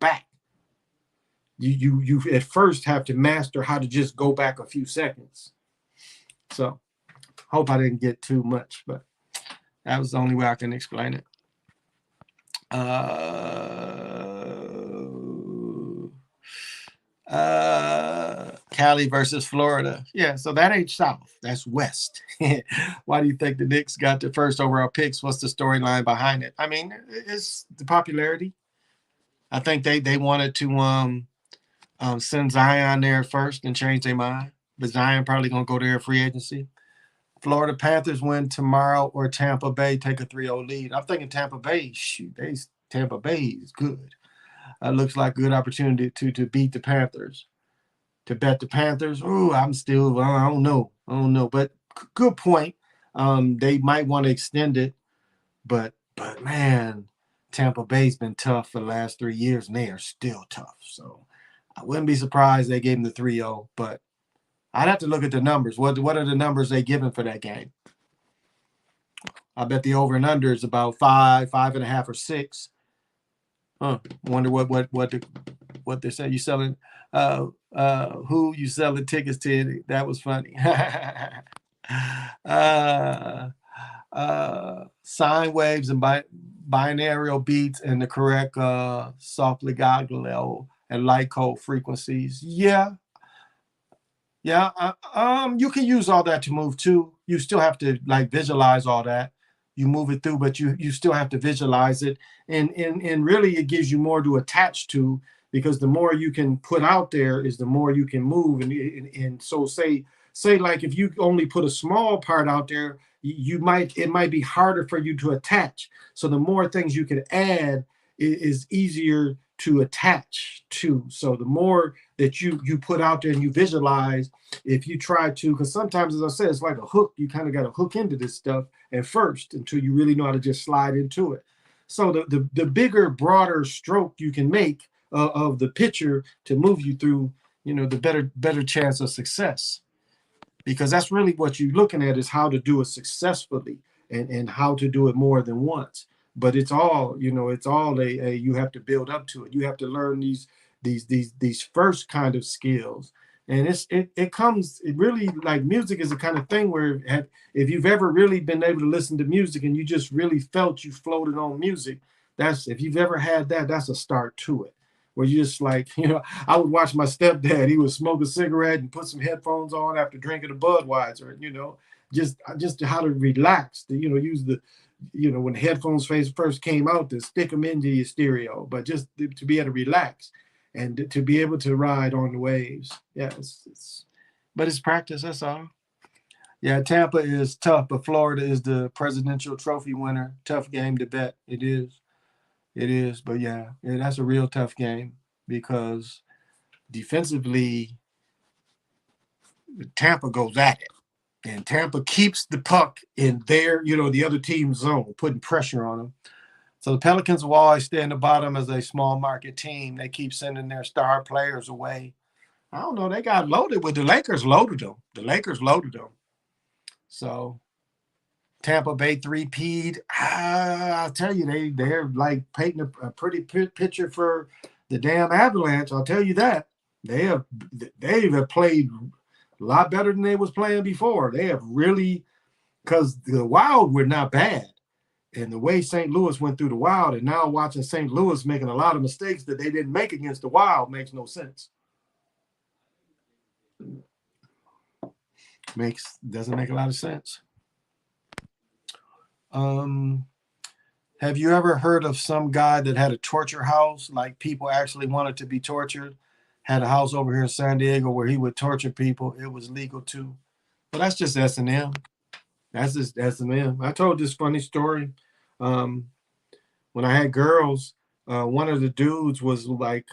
You at first have to master how to just go back a few seconds. So, hope I didn't get too much, but that was the only way I can explain it. Cali versus Florida. Yeah, so that ain't South. That's West. Why do you think the Knicks got the first overall picks? What's the storyline behind it? I mean, it's the popularity. I think they wanted to send Zion there first and change their mind. But Zion probably going to go there free agency. Florida Panthers win tomorrow, or Tampa Bay take a 3-0 lead. I'm thinking Tampa Bay. Shoot, Tampa Bay is good. Looks like a good opportunity to beat the Panthers. To bet the Panthers, I don't know. But good point. They might want to extend it, but man, Tampa Bay's been tough for the last 3 years, and they are still tough. So I wouldn't be surprised they gave them the 3-0, but I'd have to look at the numbers. What are the numbers they given for that game? I bet the over and under is about 5.5, or 6. Wonder what they say. You selling who you selling tickets to? That was funny. Sine waves and binaural beats and the correct softly level and light code frequencies. Yeah. You can use all that to move too. You still have to visualize all that. You move it through, but you still have to visualize it, and really it gives you more to attach to, because the more you can put out there is the more you can move. And so say like if you only put a small part out there, it might be harder for you to attach. So the more things you can add is easier to attach to. So the more that you put out there and you visualize, if you try to, because sometimes, as I said, it's like a hook. You kind of got to hook into this stuff at first until you really know how to just slide into it. So the bigger, broader stroke you can make of the picture to move you through, the better chance of success. Because that's really what you're looking at, is how to do it successfully and how to do it more than once. But it's all, you have to build up to it. You have to learn these first kind of skills. And it comes, it really, like, music is the kind of thing where if you've ever really been able to listen to music and you just really felt you floated on music, if you've ever had that, that's a start to it. Where you just I would watch my stepdad. He would smoke a cigarette and put some headphones on after drinking a Budweiser, just how to relax, use the, when the headphones first came out, to stick them into your stereo, but just to be able to relax and to be able to ride on the waves. Yeah, but it's practice, that's all. Yeah, Tampa is tough, but Florida is the presidential trophy winner. Tough game to bet. It is. It is. But yeah, that's a real tough game because defensively, Tampa goes at it. And Tampa keeps the puck in their, the other team's zone, putting pressure on them. So the Pelicans will always stay in the bottom as a small market team. They keep sending their star players away. I don't know. They got loaded with the Lakers loaded them. The Lakers loaded them. So Tampa Bay three-peat. I'll tell you, they're like painting a pretty picture for the damn Avalanche. I'll tell you that. They have played a lot better than they was playing before. They have really, because the Wild were not bad. And the way St. Louis went through the Wild, and now watching St. Louis making a lot of mistakes that they didn't make against the Wild makes no sense. Doesn't make a lot of sense. Have you ever heard of some guy that had a torture house? Like people actually wanted to be tortured. Had a house over here in San Diego where he would torture people. It was legal too. But that's just S&M. That's just S&M. I told this funny story. When I had girls, one of the dudes was like,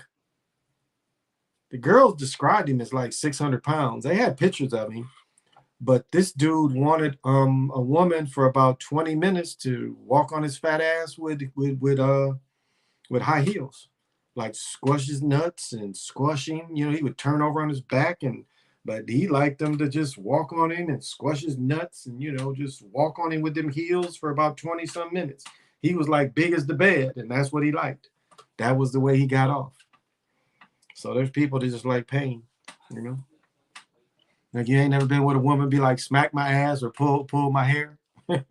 the girls described him as like 600 pounds. They had pictures of him. But this dude wanted a woman for about 20 minutes to walk on his fat ass with high heels, like squash his nuts and squash him. He would turn over on his back, but he liked them to just walk on him and squash his nuts and just walk on him with them heels for about 20 some minutes. He was like big as the bed, and that's what he liked. That was the way he got off. So there's people that just like pain, Like you ain't never been with a woman be like, smack my ass or pull my hair, like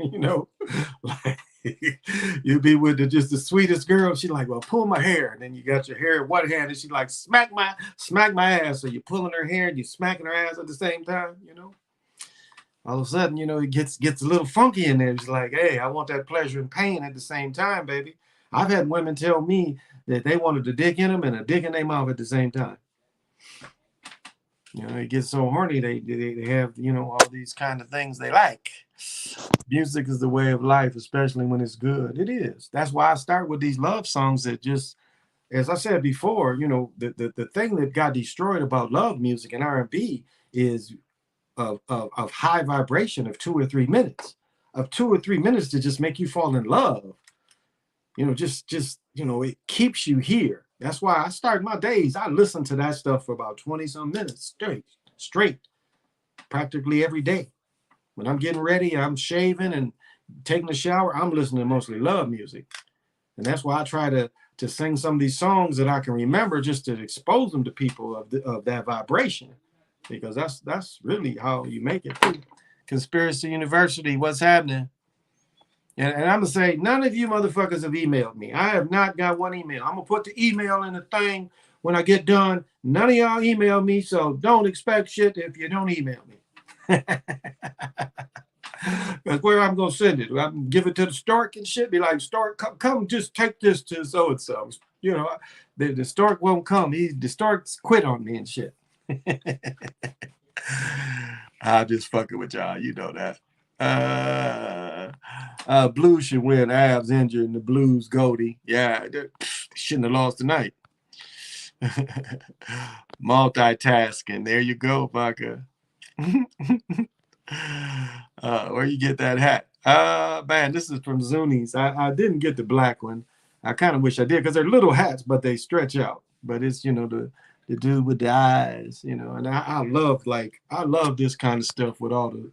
you be with just the sweetest girl. She like, well, pull my hair, and then you got your hair in one hand, and she like, smack my ass. So you're pulling her hair and you're smacking her ass at the same time. All of a sudden, it gets a little funky in there. It's like, hey, I want that pleasure and pain at the same time, baby. I've had women tell me that they wanted a dick in them and a dick in their mouth at the same time. It gets so horny. They have, all these kind of things they like. Music is the way of life, especially when it's good. It is. That's why I start with these love songs that just, as I said before, the thing that got destroyed about love music and R&B is of high vibration of 2 or 3 minutes. Of 2 or 3 minutes to just make you fall in love. It keeps you here. That's why I start my days. I listen to that stuff for about 20 some minutes straight, practically every day. When I'm getting ready, I'm shaving and taking a shower, I'm listening to mostly love music. And that's why I try to sing some of these songs that I can remember, just to expose them to people of that vibration, because that's really how you make it. Conspiracy University, what's happening? And I'm going to say, none of you motherfuckers have emailed me. I have not got one email. I'm going to put the email in the thing when I get done. None of y'all email me, so don't expect shit if you don't email me. That's where I'm going to send it. I'm going to give it to the Stork and shit. Be like, Stork, come just take this to so-and-so. The Stork won't come. The Stork's quit on me and shit. I'm just fucking with y'all. You know that. Blues should win. Avs injured and the Blues Goldie. Yeah, they shouldn't have lost tonight. Multitasking. There you go, Baka. Where you get that hat? Man, this is from Zuni's. I didn't get the black one. I kind of wish I did, because they're little hats, but they stretch out. But it's the dude with the eyes, and I love this kind of stuff with all the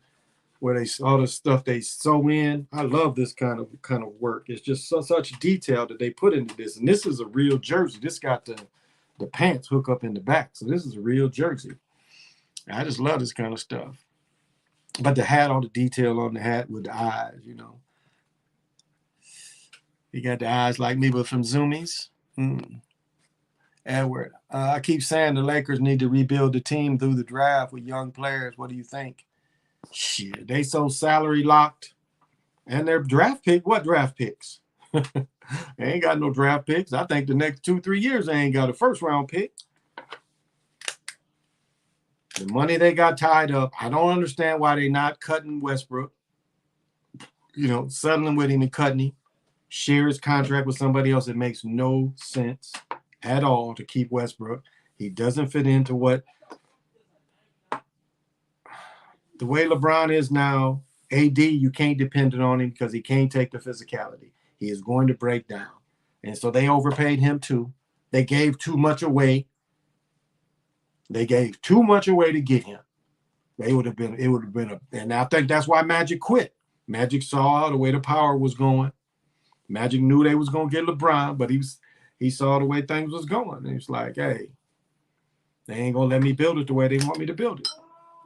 stuff they sew in. I love this kind of work. It's just such detail that they put into this. And this is a real jersey. This got the pants hook up in the back. So this is a real jersey. I just love this kind of stuff. But the hat, all the detail on the hat with the eyes, You got the eyes like me, but from Zoomies. Edward, I keep saying the Lakers need to rebuild the team through the draft with young players. What do you think? Shit, they so salary locked. And their draft pick, what draft picks? They ain't got no draft picks. I think the next 2-3 years they ain't got a first round pick. The money they got tied up, I don't understand why they not cutting Westbrook, settling with him and cutting him. Share his contract with somebody else. It makes no sense at all to keep Westbrook. He doesn't fit into the way LeBron is now. AD, you can't depend on him because he can't take the physicality. He is going to break down. And so they overpaid him too. They gave too much away. They gave too much away to get him. It would have been and I think that's why Magic quit. Magic saw the way the power was going. Magic knew they was going to get LeBron, but he saw the way things was going. And he's like, hey, they ain't going to let me build it the way they want me to build it.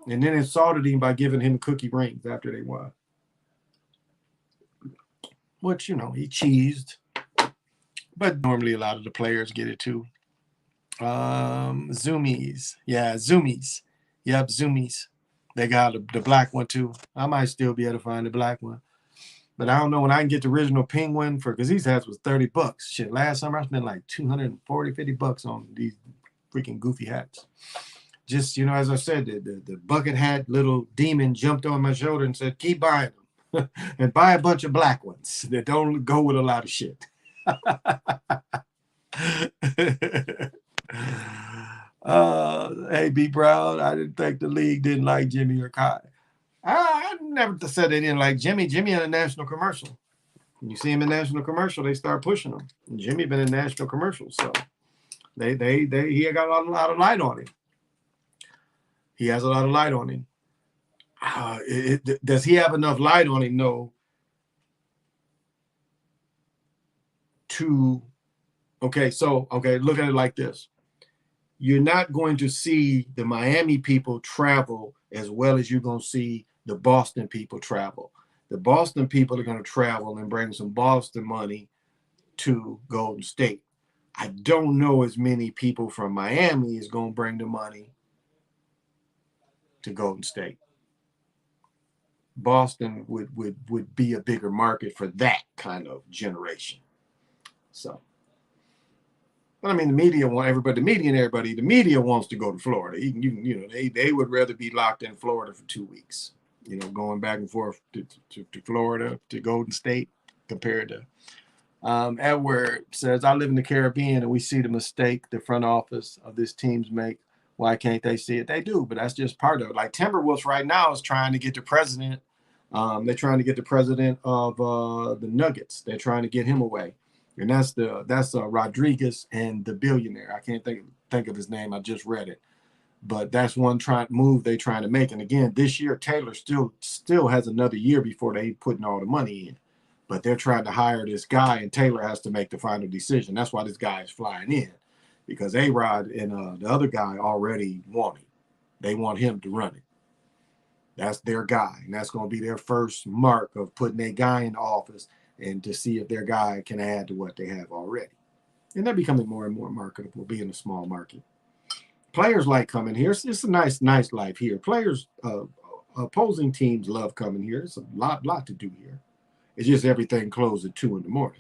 And then insulted him by giving him cookie rings after they won. Which, he cheesed. But normally a lot of the players get it too. Zoomies. Yeah, Zoomies. Yep, Zoomies. They got the black one too. I might still be able to find the black one. But I don't know when I can get the original penguin because these hats was $30. Shit, last summer I spent like $240, $50 on these freaking goofy hats. Just, as I said, the bucket hat little demon jumped on my shoulder and said, keep buying them and buy a bunch of black ones that don't go with a lot of shit. Hey, B. Brown, I didn't think the league didn't like Jimmy or Kai. I never said they didn't like Jimmy. Jimmy in a national commercial. When you see him in national commercial, they start pushing him. And Jimmy been in national commercials, so he got a lot of light on him. He has a lot of light on him. Does he have enough light on him? No. Look at it like this. You're not going to see the Miami people travel as well as you're going to see the Boston people travel. The Boston people are going to travel and bring some Boston money to Golden State. I don't know as many people from Miami is going to bring the money to Golden State. Boston would be a bigger market for that kind of generation. So, but I mean, the media wants to go to Florida. They would rather be locked in Florida for 2 weeks. Going back and forth to Florida, to Golden State, compared to Edward says, I live in the Caribbean and we see the mistake the front office of this teams make. Why can't they see it? They do, but that's just part of it. Like Timberwolves right now is trying to get the president. They're trying to get the president of the Nuggets. They're trying to get him away. And that's Rodriguez and the billionaire. I can't think of his name. I just read it. But that's one move they're trying to make. And again, this year, Taylor still has another year before they putting all the money in. But they're trying to hire this guy, and Taylor has to make the final decision. That's why this guy is flying in, because A-Rod and the other guy already want him. They want him to run it. That's their guy, and that's going to be their first mark of putting their guy in office and to see if their guy can add to what they have already. And they're becoming more and more marketable, being a small market. Players like coming here. It's a nice life here. Players, opposing teams love coming here. It's a lot to do here. It's just everything closed at 2 a.m.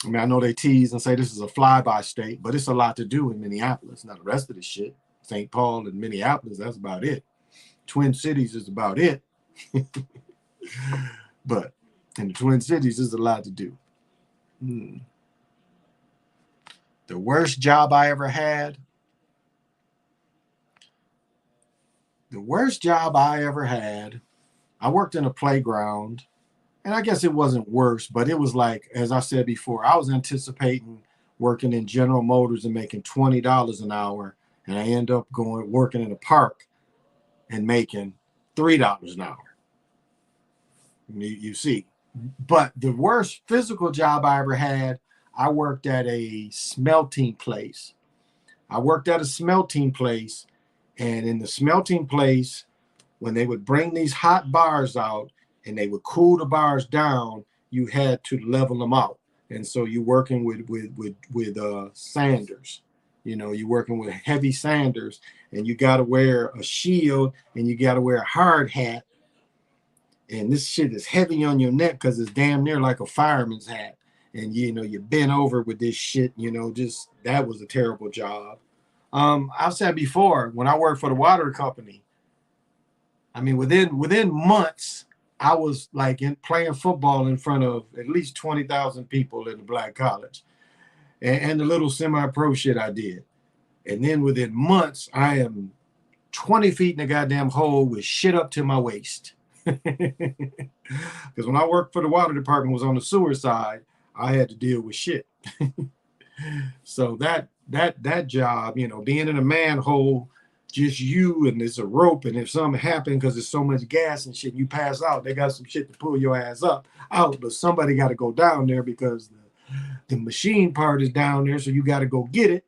I mean, I know they tease and say this is a flyby state, but it's a lot to do in Minneapolis. Now, the rest of the shit, St. Paul and Minneapolis, that's about it. Twin Cities is about it. But in the Twin Cities, there's a lot to do. The worst job I ever had. I worked in a playground, and I guess it wasn't worse, but it was like, as I said before, I was anticipating working in General Motors and making $20 an hour, and I end up working in a park and making $3 an hour. You see. But the worst physical job I ever had, I worked at a smelting place. And in the smelting place, when they would bring these hot bars out and they would cool the bars down, you had to level them out. And so you're working with sanders. You're working with heavy sanders, and you got to wear a shield and you got to wear a hard hat. And this shit is heavy on your neck because it's damn near like a fireman's hat. And, you bent over with this shit, just that was a terrible job. I've said before, when I worked for the water company, I mean, within months, I was like playing football in front of at least 20,000 people in the black college, and the little semi-pro shit I did. And then within months, I am 20 feet in a goddamn hole with shit up to my waist. Because when I worked for the water department, was on the sewer side, I had to deal with shit. So that job, you know, being in a manhole, just you and there's a rope, and if something happened because there's so much gas and shit, you pass out. They got some shit to pull your ass up out, but somebody got to go down there because the machine part is down there, so you got to go get it.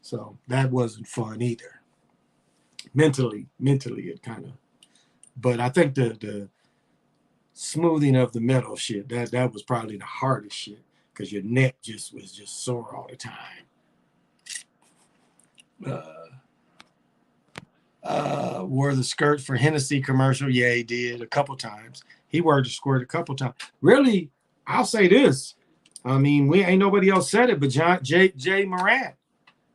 So that wasn't fun either. Mentally, it kind of. But I think the smoothing of the metal shit, that was probably the hardest shit, because your neck was just sore all the time. Wore the skirt for Hennessy commercial. Yeah, he did a couple times. He wore the skirt a couple times. Really, I'll say this. I mean, we ain't nobody else said it, but Jay Morant.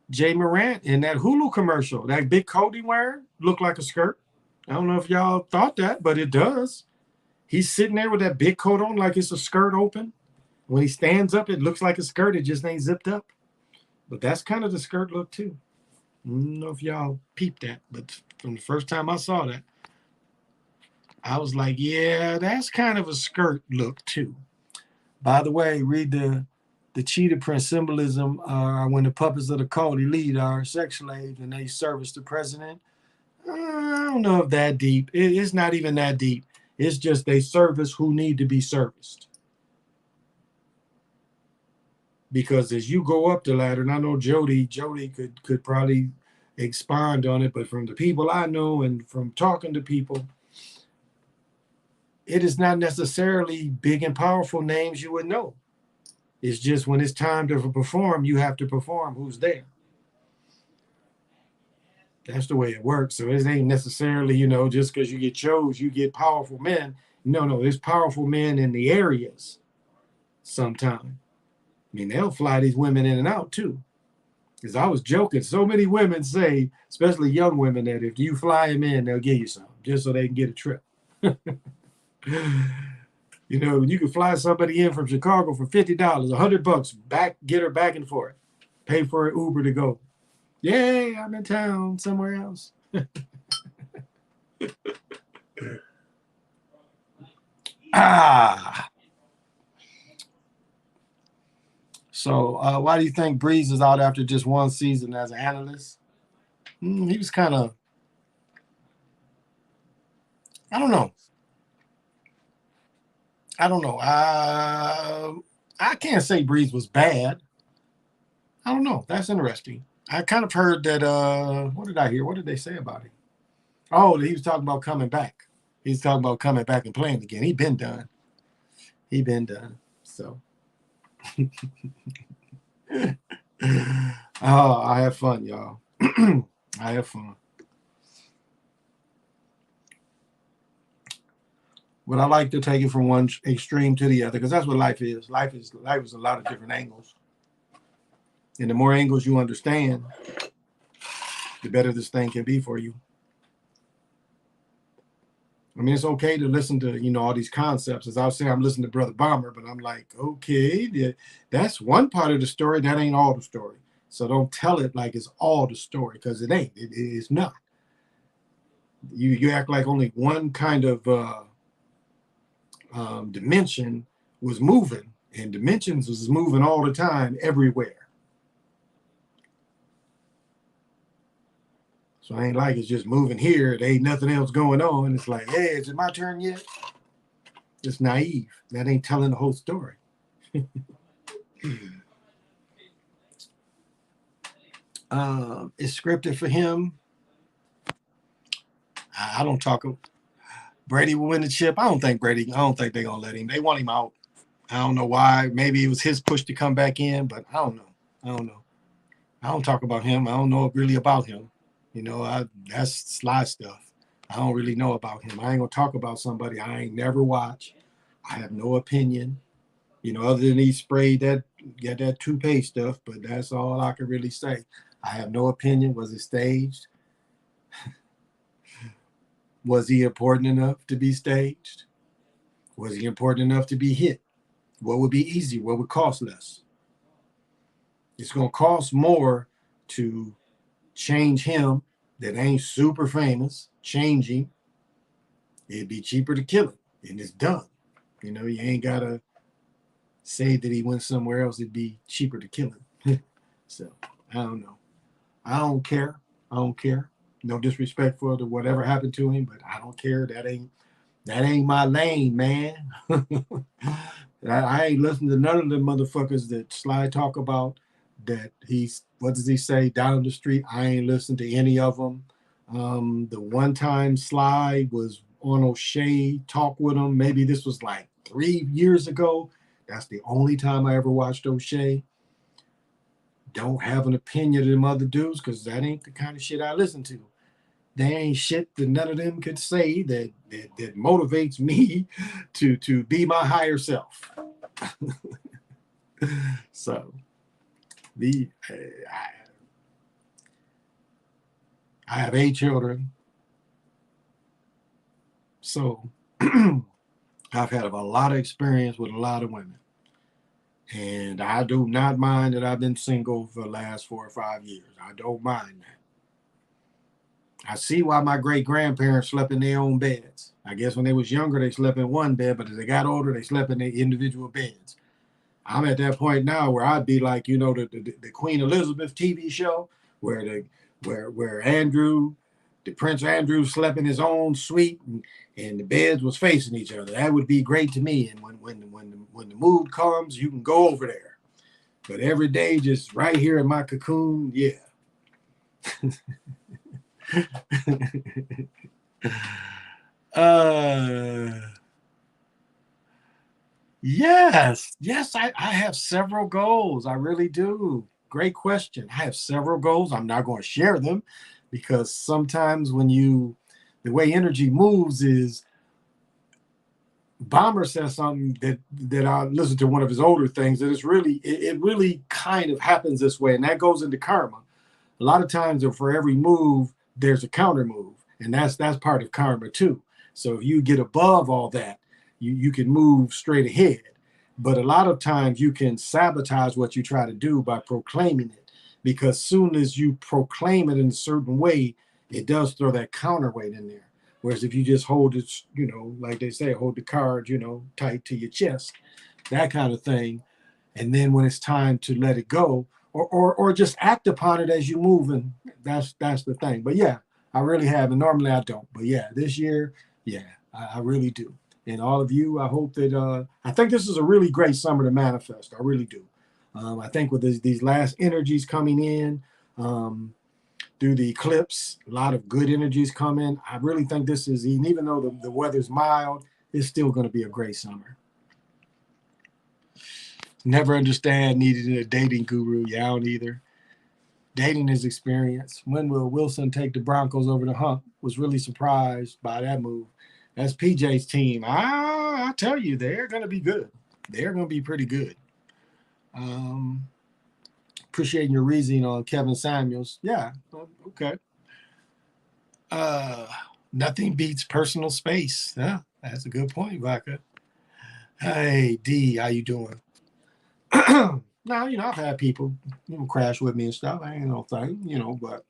Jay Morant in that Hulu commercial, that big coat he wearing looked like a skirt. I don't know if y'all thought that, but it does. He's sitting there with that big coat on like it's a skirt open. When he stands up, it looks like a skirt. It just ain't zipped up. But that's kind of the skirt look too. I don't know if y'all peeped that, but from the first time I saw that, I was like, yeah, that's kind of a skirt look too. By the way, read the cheetah print Symbolism, when the puppets of the cult elite are sex slaves and they service the president. I don't know if that deep. It's not even that deep. It's just they service who need to be serviced. Because as you go up the ladder, and I know Jody could probably expand on it, but from the people I know and from talking to people, it is not necessarily big and powerful names you would know. It's just when it's time to perform, you have to perform who's there. That's the way it works. So it ain't necessarily, you know, just because you get chose, you get powerful men. No, there's powerful men in the areas sometimes. I mean, they'll fly these women in and out too. Because I was joking. So many women say, especially young women, that if you fly them in, they'll give you some just so they can get a trip. You know, you can fly somebody in from Chicago for $50, $100, back, get her back and forth. Pay for an Uber to go. Yay, I'm in town somewhere else. So why do you think Breeze is out after just one season as an analyst? He was kind of, I don't know. I can't say Breeze was bad. I don't know. That's interesting. I kind of heard that, what did I hear? What did they say about him? Oh, he was talking about coming back. He's talking about coming back and playing again. He been done. So. Oh, I have fun, y'all. I have fun. But I like to take it from one extreme to the other, because that's what life is. Life is a lot of different angles. And the more angles you understand, the better this thing can be for you. I mean, it's okay to listen to, you know, all these concepts. As I was saying, I'm listening to Brother Bomber, but I'm like, okay, that's one part of the story. That ain't all the story. So don't tell it like it's all the story, because it ain't. It's not. You act like only one kind of dimension was moving, and dimensions was moving all the time, everywhere. So I ain't like it's just moving here. There ain't nothing else going on. It's like, hey, is it my turn yet? It's naive. That ain't telling the whole story. It's scripted for him. I don't talk. Brady will win the chip. I don't think they're gonna let him. They want him out. I don't know why. Maybe it was his push to come back in, but I don't know. I don't talk about him. I don't know really about him. You know, that's sly stuff. I don't really know about him. I ain't gonna talk about somebody I ain't never watched. I have no opinion. You know, other than he sprayed that toothpaste stuff, but that's all I can really say. I have no opinion. Was it staged? Was he important enough to be staged? Was he important enough to be hit? What would be easy? What would cost less? It's going to cost more to change him that ain't super famous, change him. It'd be cheaper to kill him, and it's done. You know, you ain't got to say that he went somewhere else. It'd be cheaper to kill him. So, I don't know. I don't care. I don't care. No disrespect for whatever happened to him, but I don't care. That ain't my lane, man. I ain't listening to none of the motherfuckers that Sly talk about. That he's, what does he say, down the street? I ain't listened to any of them. The one time Sly was on O'Shea, talk with him. Maybe this was like 3 years ago. That's the only time I ever watched O'Shea. Don't have an opinion of them other dudes because that ain't the kind of shit I listen to. There ain't shit that none of them could say that motivates me to be my higher self. So I have 8 children, so I've had a lot of experience with a lot of women, and I do not mind that I've been single for the last 4 or 5 years. I don't mind that. I see why my great-grandparents slept in their own beds. I guess when they was younger, they slept in one bed, but as they got older, they slept in their individual beds. I'm at that point now where I'd be like, you know, the Queen Elizabeth TV show where Andrew, the Prince Andrew slept in his own suite and the beds was facing each other. That would be great to me. And when the mood comes, you can go over there. But every day, just right here in my cocoon, yeah. Yes, I have several goals. I really do. Great question. I have several goals. I'm not going to share them because sometimes the way energy moves is Bomber says something that I listened to one of his older things that it really kind of happens this way, and that goes into karma. A lot of times for every move, there's a counter move, and that's part of karma too. So if you get above all that, you can move straight ahead. But a lot of times you can sabotage what you try to do by proclaiming it, because soon as you proclaim it in a certain way, it does throw that counterweight in there. Whereas if you just hold it, you know, like they say, hold the card, you know, tight to your chest, that kind of thing. And then when it's time to let it go, or just act upon it as you move, and that's the thing. But yeah, I really have, and normally I don't. But yeah, this year, yeah, I really do. And all of you, I hope that I think this is a really great summer to manifest. I really do. I think with these last energies coming in through the eclipse, a lot of good energies coming. I really think this is, even though the weather's mild, it's still going to be a great summer. Never understand needing a dating guru. Yeah, I don't either. Dating is experience. When will Wilson take the Broncos over the hump? Was really surprised by that move. That's PJ's team. I tell you, they're going to be good. They're going to be pretty good. Appreciating your reasoning on Kevin Samuels. Yeah, okay. Nothing beats personal space. Yeah, that's a good point, Vodka. Hey, D, how you doing? Now, you know, I've had people, you know, crash with me and stuff. I ain't no thing, you know, but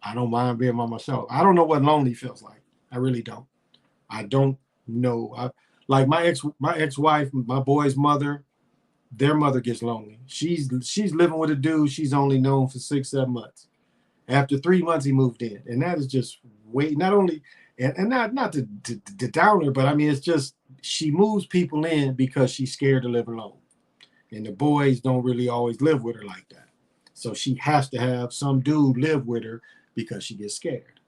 I don't mind being by myself. I don't know what lonely feels like. I really don't. I don't know. Like my ex-wife, my boy's mother, their mother gets lonely. She's living with a dude she's only known for 6-7 months. After 3 months, he moved in, and that is just not only and not to down her, but I mean it's just she moves people in because she's scared to live alone. And the boys don't really always live with her like that. So she has to have some dude live with her because she gets scared.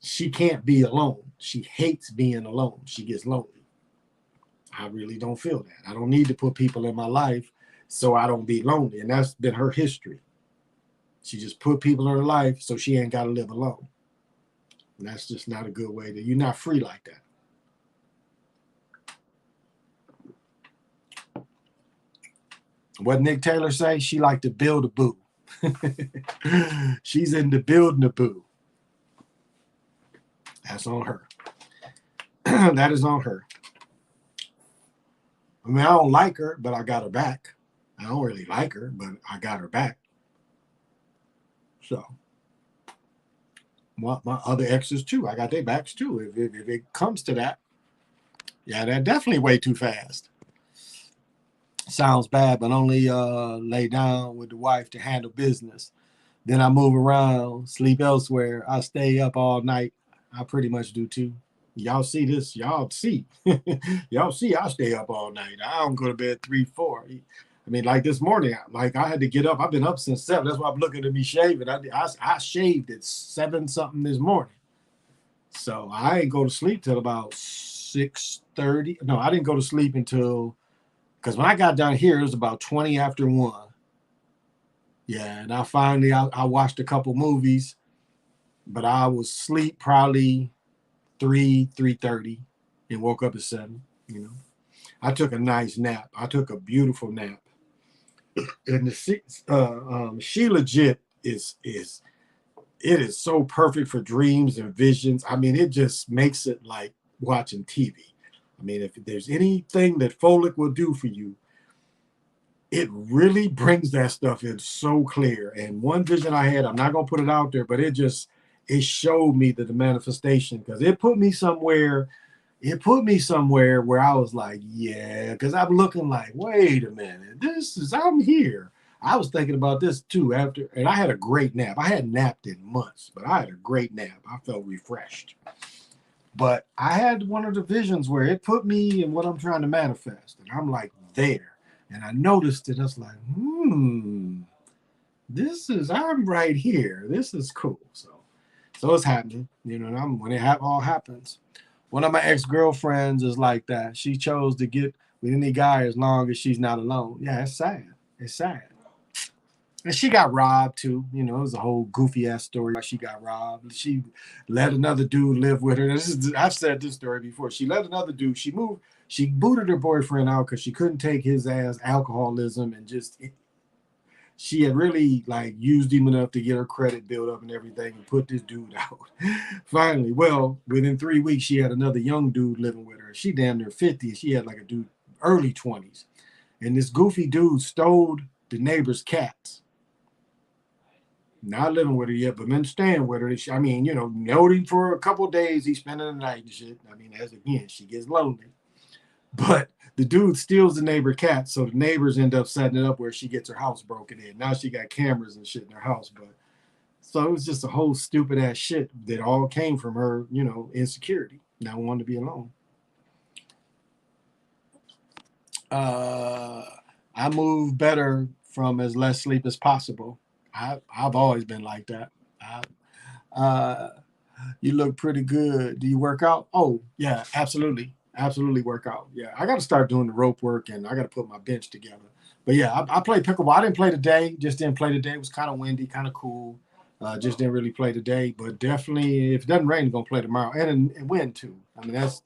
She can't be alone. She hates being alone. She gets lonely. I really don't feel that. I don't need to put people in my life so I don't be lonely. And that's been her history. She just put people in her life so she ain't got to live alone. And that's just not a good way you're not free like that. What Nick Taylor say? She like to build a boo. She's in the building a boo. That's on her. That is on her. I mean, I don't like her, but I got her back. I don't really like her, but I got her back. So, my other exes too, I got their backs too. If it comes to that, yeah, they're definitely way too fast. Sounds bad, but only lay down with the wife to handle business. Then I move around, sleep elsewhere. I stay up all night. I pretty much do too. Y'all see this? Y'all see. Y'all see I stay up all night. I don't go to bed 3, 4. I mean, like this morning, like I had to get up. I've been up since 7. That's why I'm looking at me shaving. I shaved at 7 something this morning. So I ain't go to sleep till about 6:30. No, I didn't go to sleep until, because when I got down here, it was about 20 after 1. Yeah, and I watched a couple movies, but I was asleep probably 3:30, and woke up at 7. You know, I took a nice nap. I took a beautiful nap, and she legit is it is so perfect for dreams and visions. I mean, it just makes it like watching TV. I mean, if there's anything that Folic will do for you, it really brings that stuff in so clear. And one vision I had, I'm not gonna put it out there, but it showed me the manifestation, because it put me somewhere. It put me somewhere where I was like, yeah, because I'm looking like, wait a minute, I'm here. I was thinking about this too after, and I had a great nap. I hadn't napped in months, but I had a great nap. I felt refreshed. But I had one of the visions where it put me in what I'm trying to manifest, and I'm like there. And I noticed it. I was like, I'm right here. This is cool. So it's happening, and when it all happens. One of my ex-girlfriends is like that. She chose to get with any guy as long as she's not alone. Yeah, it's sad. It's sad. And she got robbed too. It was a whole goofy ass story. She got robbed. She let another dude live with her. I've said this story before. She let another dude. She booted her boyfriend out because she couldn't take his ass alcoholism, and she had really like used him enough to get her credit built up and everything, and put this dude out. Finally, well, within 3 weeks, she had another young dude living with her. She damn near 50. And she had like a dude early 20s. And this goofy dude stole the neighbor's cats. Not living with her yet, but been staying with her. I mean, noting for a couple of days, he's spending the night and shit. I mean, she gets lonely. But the dude steals the neighbor cat, so the neighbors end up setting it up where she gets her house broken in. Now she got cameras and shit in her house, but so it was just a whole stupid ass shit that all came from her, insecurity, not wanting to be alone. I move better from as less sleep as possible. I've always been like that. You look pretty good. Do you work out? Oh, yeah, absolutely. Absolutely work out. Yeah, I got to start doing the rope work, and I got to put my bench together. But yeah, I play pickleball. I didn't play today. Just didn't play today. It was kind of windy, kind of cool. Just didn't really play today. But definitely, if it doesn't rain, I'm going to play tomorrow. And wind, too. I mean, that's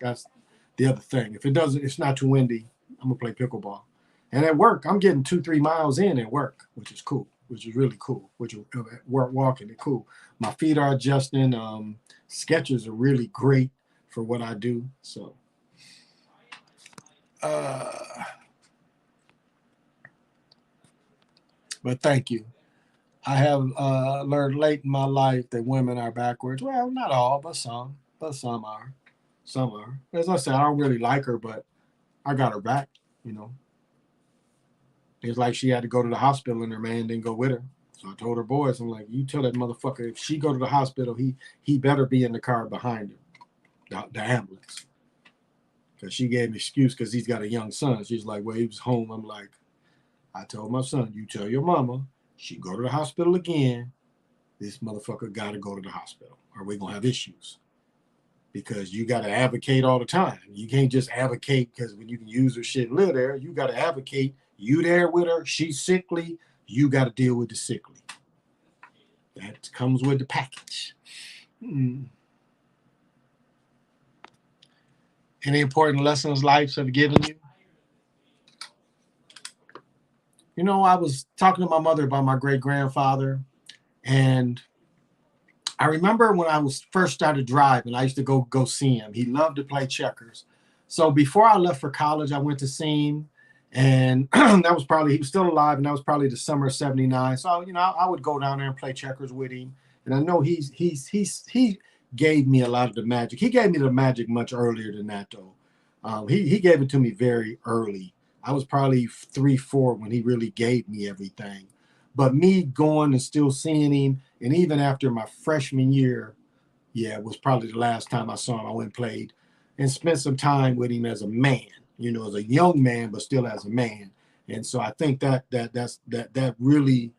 the other thing. If it's not too windy, I'm going to play pickleball. And at work, I'm getting 2-3 miles in at work, which is cool, which is really cool, which is walking it cool. My feet are adjusting. Sketches are really great for what I do. So, but thank you. I have learned late in my life that women are backwards. Well, not all, but some. But some are. Some are. As I said, I don't really like her, but I got her back. It's like she had to go to the hospital and her man didn't go with her. So I told her boys, I'm like, you tell that motherfucker if she go to the hospital, he better be in the car behind her, the ambulance. Because she gave an excuse because he's got a young son. She's like, well, he was home. I'm like, I told my son, you tell your mama, she go to the hospital again, this motherfucker got to go to the hospital or we're going to have issues. Because you got to advocate all the time. You can't just advocate because when you can use her shit and live there, you got to advocate. You there with her, she's sickly, you got to deal with the sickly. That comes with the package. Any important lessons life have given you? You know, I was talking to my mother about my great-grandfather, and I remember when I was first started driving, I used to go see him. He loved to play checkers. So before I left for college, I went to see him, and that was probably, he was still alive, and that was probably the summer of '79. So you know, I would go down there and play checkers with him, and I know he gave me a lot of the magic. He gave me the magic much earlier than that, though. He gave it to me very early. I was probably 3, 4 when he really gave me everything. But me going and still seeing him, and even after my freshman year, yeah, it was probably the last time I saw him. I went and played and spent some time with him as a man, you know, as a young man, but still as a man. And so I think that really,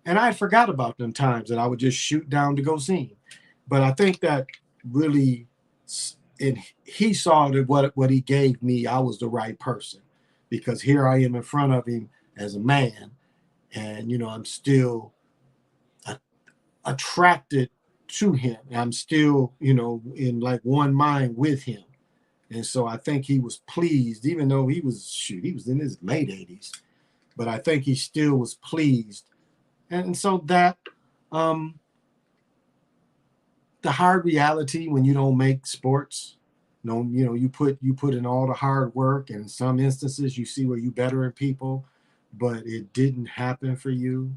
and I forgot about them times that I would just shoot down to go see him. But I think that really, and he saw that what he gave me, I was the right person, because here I am in front of him as a man, and you know, I'm still attracted to him. I'm still, you know, in like one mind with him. And so I think he was pleased, even though he was in his late 80s, but I think he still was pleased. And so that, um, the hard reality when you don't make sports, you know, you put in all the hard work, and in some instances you see where you better in people, but it didn't happen for you.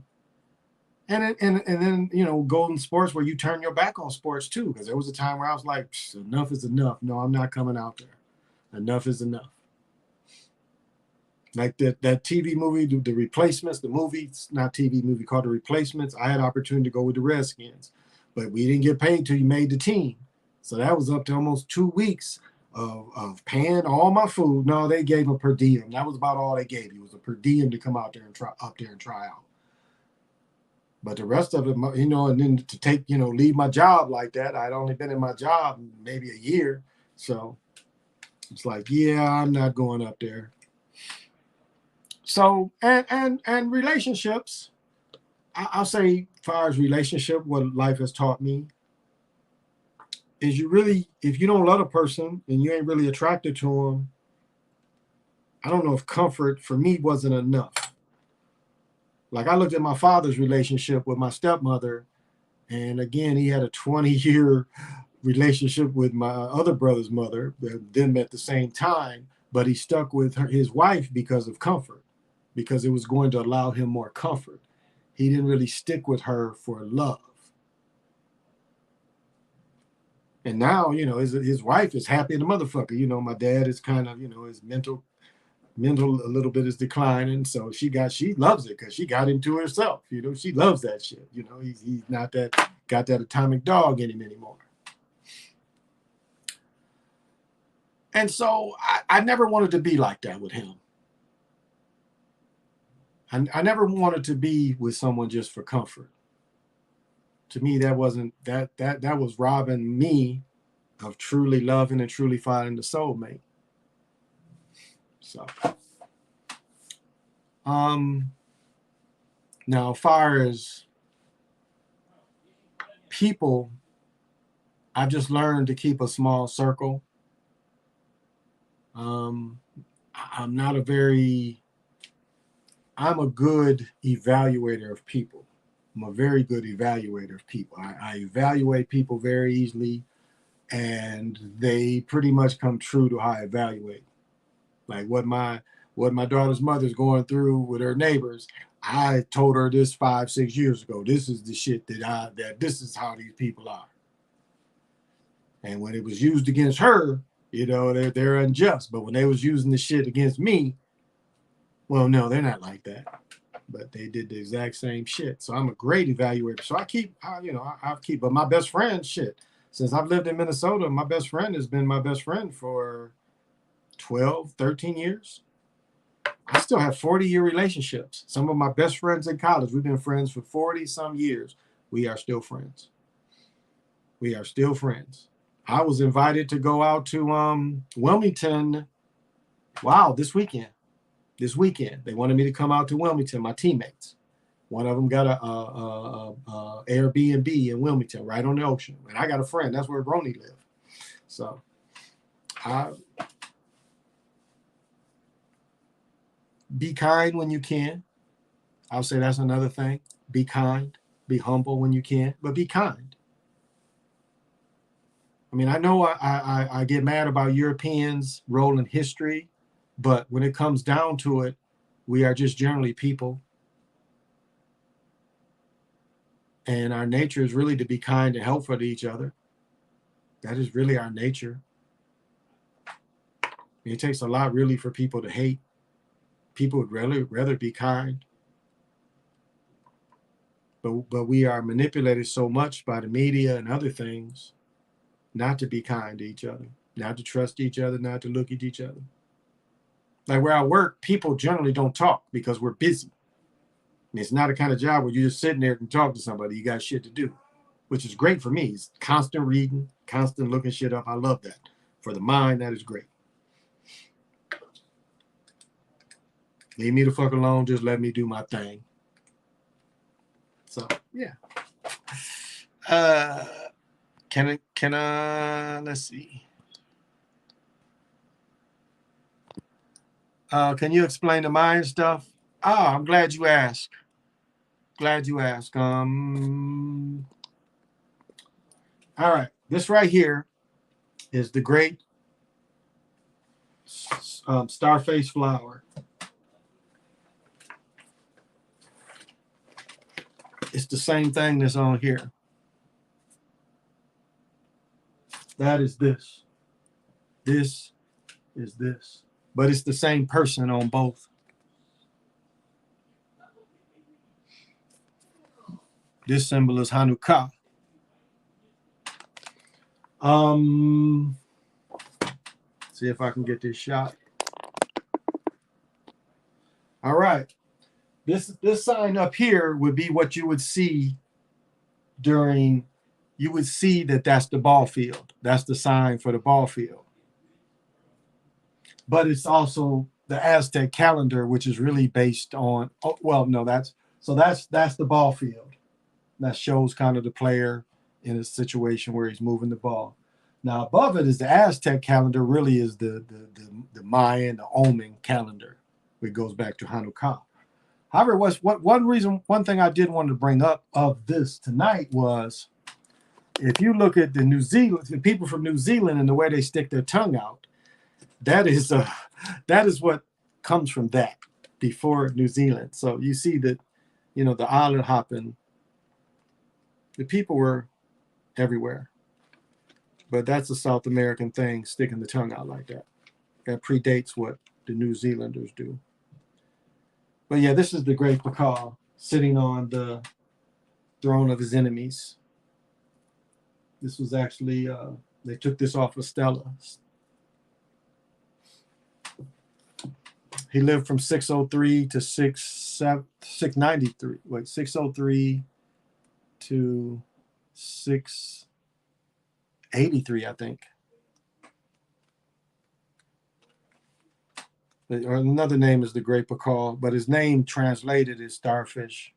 And then, you know, golden sports where you turn your back on sports too, because there was a time where I was like, enough is enough. No, I'm not coming out there. Enough is enough. Like that TV movie, the Replacements, the movie, it's not TV movie called The Replacements. I had opportunity to go with the Redskins, but we didn't get paid till you made the team. So that was up to almost 2 weeks of paying all my food. No, they gave a per diem. That was about all they gave you, was a per diem to come out there and try out. But the rest of it, you know, and then to take, you know, leave my job like that. I'd only been in my job maybe a year. So it's like, yeah, I'm not going up there. So, and relationships, I'll say, as far as relationship, what life has taught me is, you really, if you don't love a person and you ain't really attracted to them, I don't know if comfort for me wasn't enough. Like, I looked at my father's relationship with my stepmother, and again, he had a 20-year relationship with my other brother's mother, them at the same time, but he stuck with his wife because of comfort, because it was going to allow him more comfort. He didn't really stick with her for love. And now, you know, his wife is happy in the motherfucker. You know, my dad is kind of, you know, his mental a little bit is declining. So she loves it because she got into herself. You know, she loves that shit. You know, he's not got that atomic dog in him anymore. And so I never wanted to be like that with him. I never wanted to be with someone just for comfort. To me, that wasn't that was robbing me of truly loving and truly finding the soulmate. So, now as far as people, I've just learned to keep a small circle. I'm not a very, I'm a good evaluator of people. I'm a very good evaluator of people. I evaluate people very easily, and they pretty much come true to how I evaluate. Like what my daughter's mother's going through with her neighbors. I told her this 5, 6 years ago. This is the shit that this is how these people are. And when it was used against her, you know, they're unjust. But when they was using the shit against me, well, no, they're not like that. But they did the exact same shit. So I'm a great evaluator. So I keep, but my best friend, shit. Since I've lived in Minnesota, my best friend has been my best friend for 12, 13 years. I still have 40-year relationships. Some of my best friends in college, we've been friends for 40 some years. We are still friends. We are still friends. I was invited to go out to Wilmington. Wow, this weekend. They wanted me to come out to Wilmington, my teammates. One of them got a Airbnb in Wilmington, right on the ocean. And I got a friend. That's where Ronnie lived. So be kind when you can. I'll say that's another thing. Be kind, be humble when you can, but be kind. I mean, I know I get mad about Europeans' role in history, but when it comes down to it, we are just generally people. And our nature is really to be kind and helpful to each other. That is really our nature. It takes a lot really for people to hate. People would rather be kind. But we are manipulated so much by the media and other things not to be kind to each other, not to trust each other, not to look at each other. Like where I work, people generally don't talk because we're busy. And it's not a kind of job where you're just sitting there and talk to somebody. You got shit to do, which is great for me. It's constant reading, constant looking shit up. I love that. For the mind, that is great. Leave me the fuck alone. Just let me do my thing. So, yeah. Can I, let's see. Can you explain the Mayan stuff? Ah, I'm glad you asked. Glad you asked. All right. This right here is the great starface flower. It's the same thing that's on here. That is this. This is this. But it's the same person on both. This symbol is Hanukkah. See if I can get this shot. All right. This sign up here would be what you would see during, you would see that that's the ball field. That's the sign for the ball field. But it's also the Aztec calendar, which is really based on, oh, well, no, that's the ball field. That shows kind of the player in a situation where he's moving the ball. Now above it is the Aztec calendar, really is the Mayan, the Omen calendar, which goes back to Hanukkah. However, one thing I did want to bring up of this tonight was, if you look at the people from New Zealand and the way they stick their tongue out, that is what comes from that before New Zealand. So you see that, the island hopping, the people were everywhere, but that's a South American thing, sticking the tongue out like that. That predates what the New Zealanders do. But yeah, this is the great Pakal sitting on the throne of his enemies. This was actually, they took this off of Stella. He lived from 603 to 693. Wait, 603 to 683, I think. Or another name is the Great Pakal, but his name translated is starfish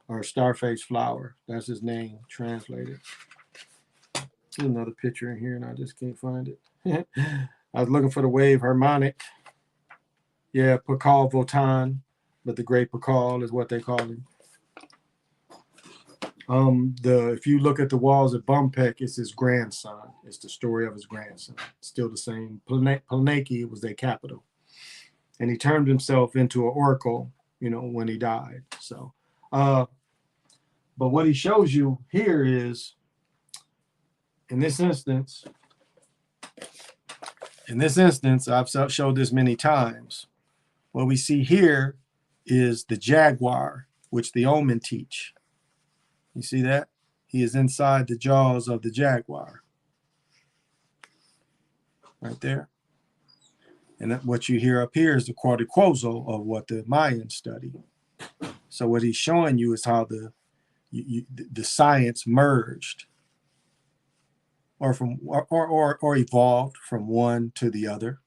or starface flower. That's his name translated. There's another picture in here, and I just can't find it. I was looking for the wave harmonic. Yeah, Pakal Votan, but the Great Pakal is what they call him. If you look at the walls at Bumpek, it's his grandson. It's the story of his grandson. Still the same. Planeki was their capital. And he turned himself into an oracle, when he died. So, but what he shows you here is, in this instance, I've showed this many times. What we see here is the jaguar, which the Omen teach. You see that? He is inside the jaws of the jaguar. Right there. And what you hear up here is the quadriquoso of what the Mayans study. So what he's showing you is how the science merged, or evolved from one to the other.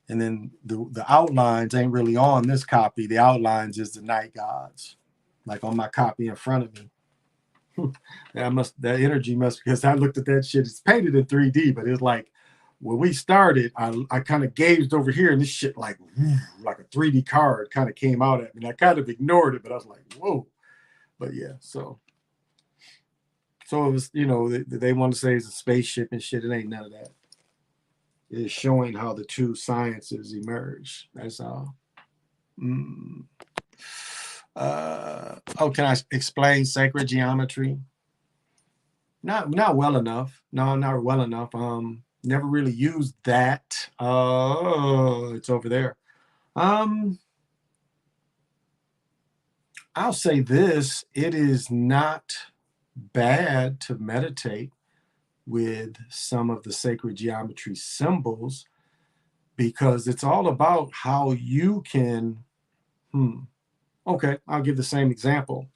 And then the outlines ain't really on this copy. The outlines is the night gods, like on my copy in front of me. That energy must, because I looked at that shit. It's painted in 3D, but it's like when we started, I kind of gazed over here and this shit like a 3D card kind of came out at me. And I kind of ignored it, but I was like, whoa. But yeah, so it was, they want to say it's a spaceship and shit. It ain't none of that. It is showing how the two sciences emerge. That's all. Can I explain sacred geometry? Not well enough. No, not well enough. Never really used that. Oh, it's over there. I'll say this, it is not bad to meditate with some of the sacred geometry symbols because it's all about how you can, okay, I'll give the same example.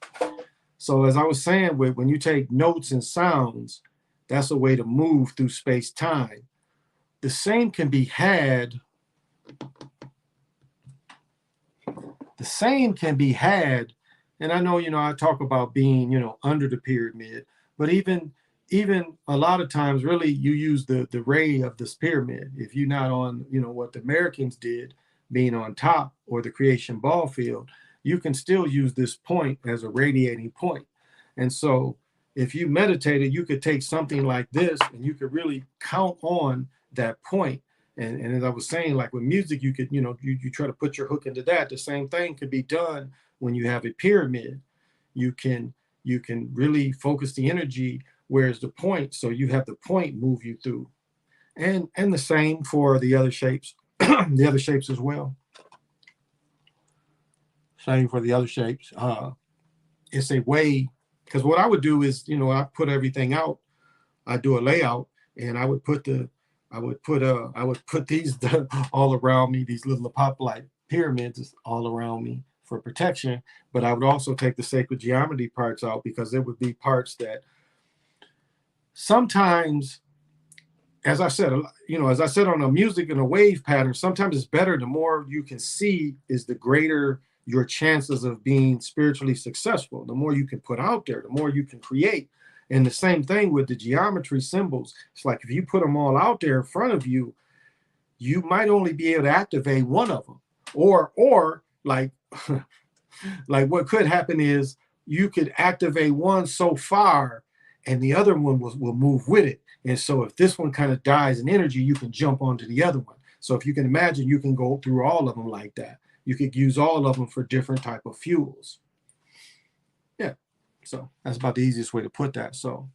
So as I was saying, when you take notes and sounds, that's a way to move through space-time. The same can be had, and I know, I talk about being, under the pyramid, but even a lot of times, really, you use the ray of this pyramid. If you're not on, what the Americans did, being on top or the creation ball field, you can still use this point as a radiating point. And so if you meditated, you could take something like this and you could really count on that point. And as I was saying, like with music, you could, you try to put your hook into that. The same thing could be done when you have a pyramid. You can really focus the energy where's the point, so you have the point move you through. And the same for the other shapes, the other shapes as well. Same for the other shapes. It's a way, because what I would do is, I put everything out. I do a layout, and I would put these all around me, these little pop-like pyramids all around me for protection. But I would also take the sacred geometry parts out because there would be parts that sometimes, as I said on a music and a wave pattern, sometimes it's better. The more you can see is the greater your chances of being spiritually successful. The more you can put out there, the more you can create. And the same thing with the geometry symbols. It's like if you put them all out there in front of you, you might only be able to activate one of them. Or like, like what could happen is you could activate one so far and the other one will move with it. And so if this one kind of dies in energy, you can jump onto the other one. So if you can imagine, you can go through all of them like that. You could use all of them for different type of fuels. Yeah. So that's about the easiest way to put that. So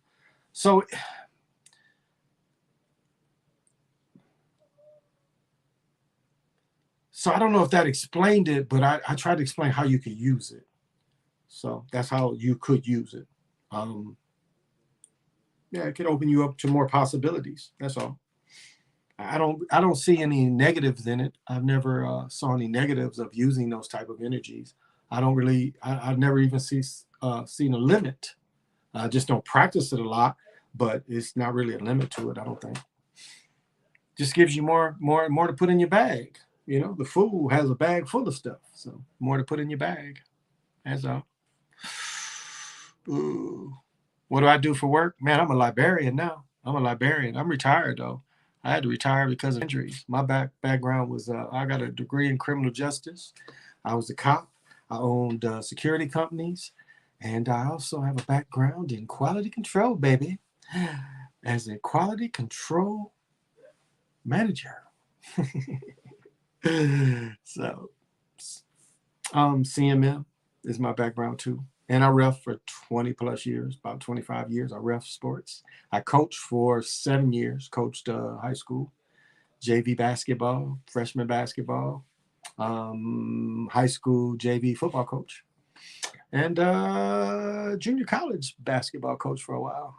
I don't know if that explained it, but I tried to explain how you could use it. So that's how you could use it. It could open you up to more possibilities. That's all. I don't see any negatives in it. I've never saw any negatives of using those type of energies. I've never even seen a limit. I just don't practice it a lot, but it's not really a limit to it, I don't think. Just gives you more to put in your bag. The fool has a bag full of stuff, so more to put in your bag. That's all. Ooh. What do I do for work? Man, I'm a librarian now. I'm retired, though. I had to retire because of injuries. My background was I got a degree in criminal justice. I was a cop. I owned security companies. And I also have a background in quality control, baby, as a quality control manager. So, CMM is my background too. And I ref for 20 plus years, about 25 years. I ref sports. I coached for 7 years, coached high school, JV basketball, freshman basketball, high school JV football coach, and junior college basketball coach for a while.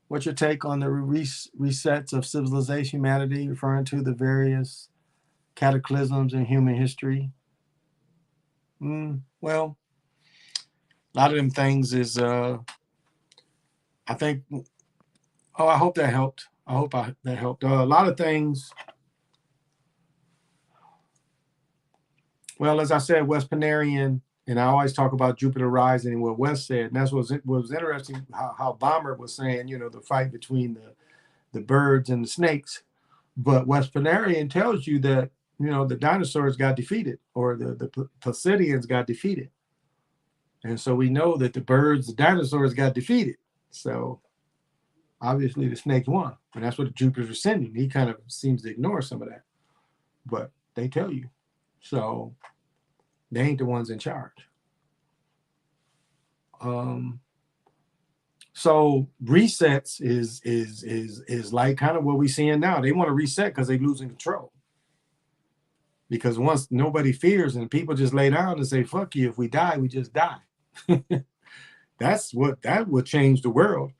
What's your take on the resets of civilization, humanity, referring to the various cataclysms in human history? Well, a lot of them things is, I think, I hope that helped. That helped. A lot of things, well, as I said, West Panarian, and I always talk about Jupiter rising and what West said, and that's what was interesting, how Bomber was saying, the fight between the birds and the snakes. But Westernarian tells you that, you know, the dinosaurs got defeated, or the Placidians got defeated. And so we know that the birds, the dinosaurs got defeated. So obviously the snakes won. And that's what Jupiter's ascending. He kind of seems to ignore some of that. But they tell you. So they ain't the ones in charge. So resets is like kind of what we're seeing now. They want to reset because they're losing control. Because once nobody fears and people just lay down and say, fuck you, if we die, we just die. That would change the world.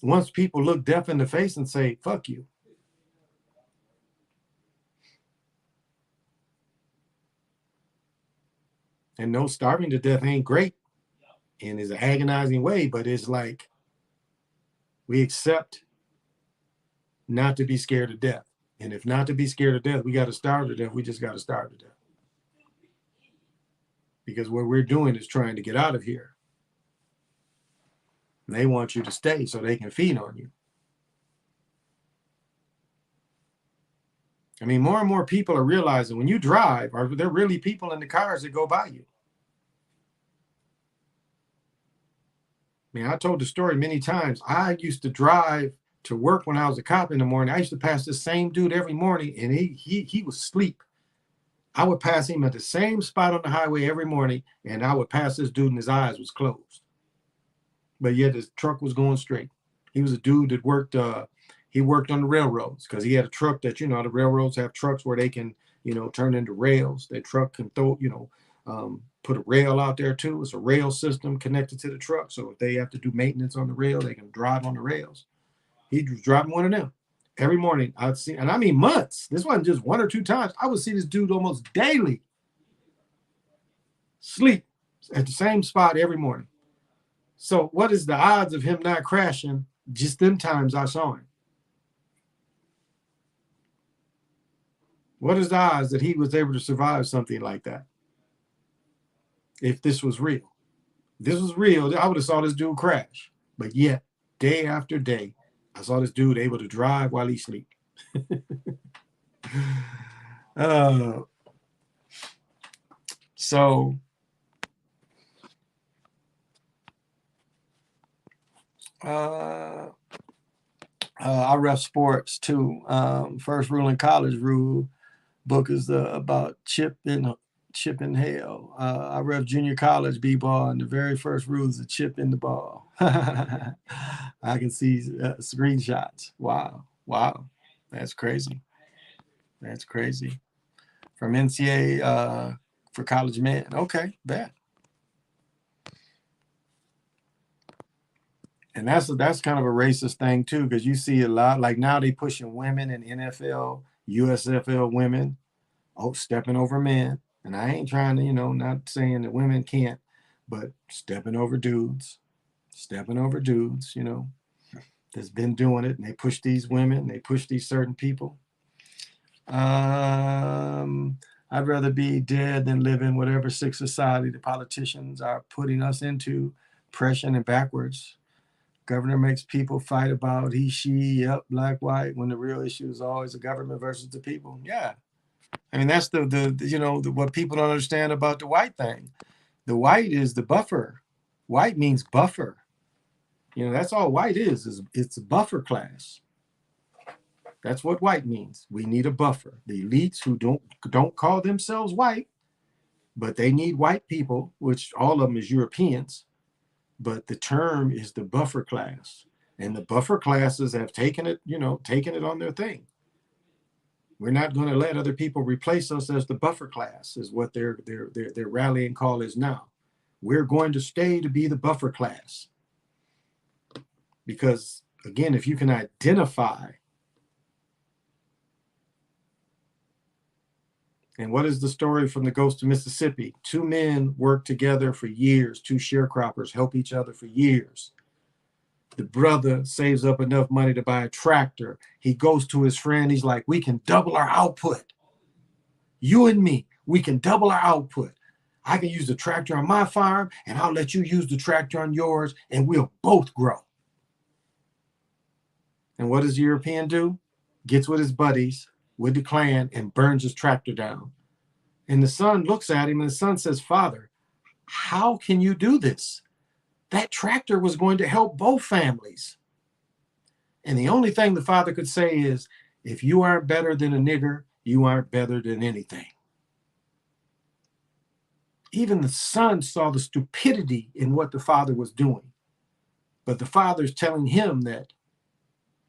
Once people look death in the face and say, fuck you. And no, starving to death ain't great and is an agonizing way, but it's like we accept not to be scared of death. And if not to be scared of death, we got to starve to death. We just got to starve to death. Because what we're doing is trying to get out of here. And they want you to stay so they can feed on you. I mean, more and more people are realizing when you drive, are there really people in the cars that go by you? I mean, I told the story many times. I used to drive to work when I was a cop in the morning. I used to pass this same dude every morning, and he was asleep. I would pass him at the same spot on the highway every morning, and I would pass this dude and his eyes was closed. But yet his truck was going straight. He was a dude that worked, he worked on the railroads because he had a truck that, you know, the railroads have trucks where they can, you know, turn into rails. That truck can throw, you know, put a rail out there too. It's a rail system connected to the truck. So if they have to do maintenance on the rail, they can drive on the rails. He was driving one of them. Every morning I'd see, and I mean months. This wasn't just one or two times. I would see this dude almost daily sleep at the same spot every morning. So what is the odds of him not crashing just them times I saw him? What is the odds that he was able to survive something like that? If this was real. If this was real, I would have saw this dude crash. But yet, day after day, I saw this dude able to drive while he sleep. So I ref sports too. First rule in college rule book is about chip in hell. I ref junior college b-ball, and the very first rule is a chip in the ball. I can see screenshots. Wow, that's crazy. That's crazy. From NCAA for college men. Okay, bet. And that's kind of a racist thing too, because you see a lot, like now they pushing women in NFL, USFL women, stepping over men. And I ain't trying to, you know, not saying that women can't, but stepping over dudes, you know, that's been doing it. And they push these women, they push these certain people. I'd rather be dead than live in whatever sick society the politicians are putting us into, pressing and backwards. Governor makes people fight about he, she, yep, black, white, when the real issue is always the government versus the people. Yeah. I mean, that's the you know, what people don't understand about the white thing. The white is the buffer. White means buffer. You know, that's all white is it's a buffer class. That's what white means. We need a buffer. The elites who don't call themselves white, but they need white people, which all of them is Europeans. But the term is the buffer class. And the buffer classes have taken it, you know, taken it on their thing. We're not going to let other people replace us as the buffer class, is what their rallying call is now. We're going to stay to be the buffer class. Because, again, if you can identify, and what is the story from the Ghost of Mississippi? Two men work together for years. Two sharecroppers help each other for years. The brother saves up enough money to buy a tractor. He goes to his friend. He's like, we can double our output. You and me, we can double our output. I can use the tractor on my farm, and I'll let you use the tractor on yours, and we'll both grow. And what does the European do? Gets with his buddies, with the Klan and burns his tractor down. And the son looks at him and the son says, "Father, how can you do this? That tractor was going to help both families." And the only thing the father could say is, "If you aren't better than a nigger, you aren't better than anything." Even the son saw the stupidity in what the father was doing. But the father's telling him that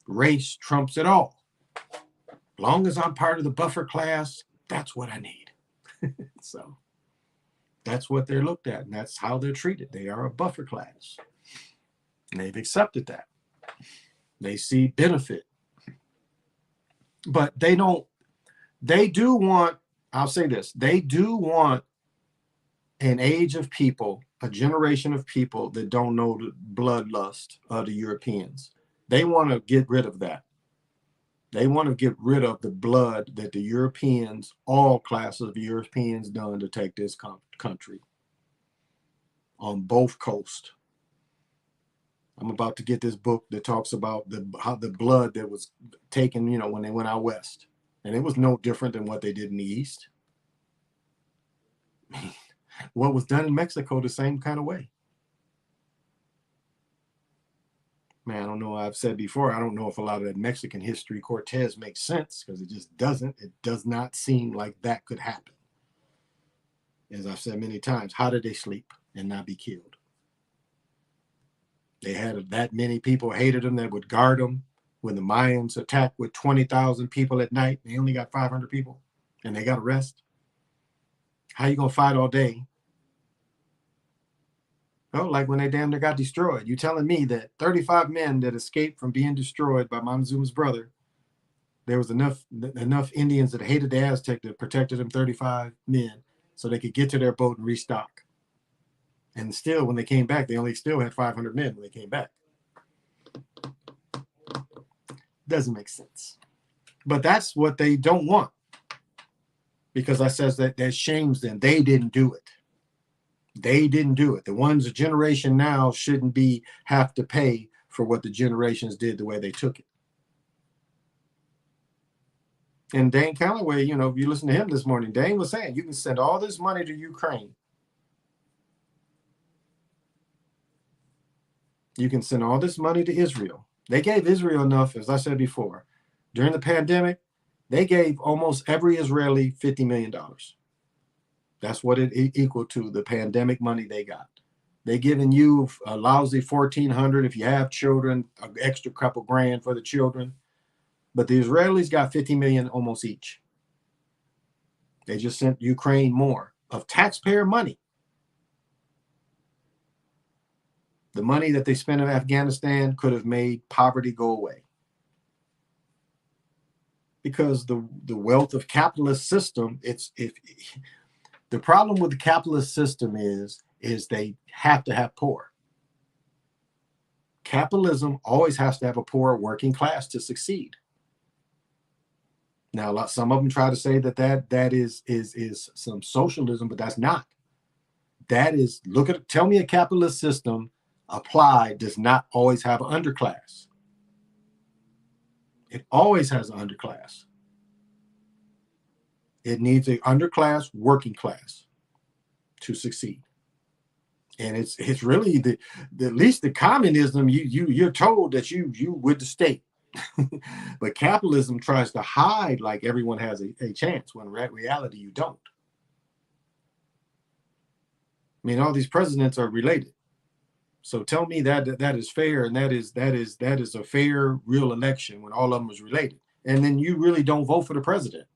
race trumps it all. As long as I'm part of the buffer class, that's what I need. So that's what they're looked at, and that's how they're treated. They are a buffer class. And they've accepted that. They see benefit. But they do want, I'll say this, they do want an age of people, a generation of people that don't know the bloodlust of the Europeans. They want to get rid of that. They want to get rid of the blood that the Europeans, all classes of Europeans, done to take this country on both coasts. I'm about to get this book that talks about how the blood that was taken, when they went out west. And it was no different than what they did in the East. What was done in Mexico the same kind of way. Man, I don't know. I've said before, I don't know if a lot of that Mexican history, Cortez, makes sense, because it just doesn't. It does not seem like that could happen. As I've said many times, how did they sleep and not be killed? They had that many people hated them that would guard them. When the Mayans attacked with 20,000 people at night, they only got 500 people and they got arrested. How you going to fight all day? Oh, like when they damn near got destroyed. You telling me that 35 men that escaped from being destroyed by Montezuma's brother, there was enough Indians that hated the Aztec that protected them 35 men so they could get to their boat and restock. And still, when they came back, they only still had 500 men when they came back. Doesn't make sense. But that's what they don't want. Because that says that shames them. They didn't do it. They didn't do it. The ones a generation now shouldn't have to pay for what the generations did the way they took it. And Dane Calloway, if you listen to him this morning, Dane was saying you can send all this money to Ukraine. You can send all this money to Israel. They gave Israel enough, as I said before. During the pandemic, they gave almost every Israeli $50 million. That's what it equaled to, the pandemic money they got. They giving you a lousy $1,400 if you have children, an extra couple grand for the children. But the Israelis got $50 million almost each. They just sent Ukraine more of taxpayer money. The money that they spent in Afghanistan could have made poverty go away. Because the wealth of capitalist system, the problem with the capitalist system is they have to have poor. Capitalism always has to have a poor working class to succeed. Now, some of them try to say that is some socialism, but that's not. That is, tell me a capitalist system applied does not always have an underclass. It always has an underclass. It needs an underclass, working class to succeed. And it's really at least the communism, you're told that you with the state. But capitalism tries to hide like everyone has a chance, when in reality you don't. I mean, all these presidents are related. So tell me that is fair, and that is a fair, real election when all of them is related. And then you really don't vote for the president.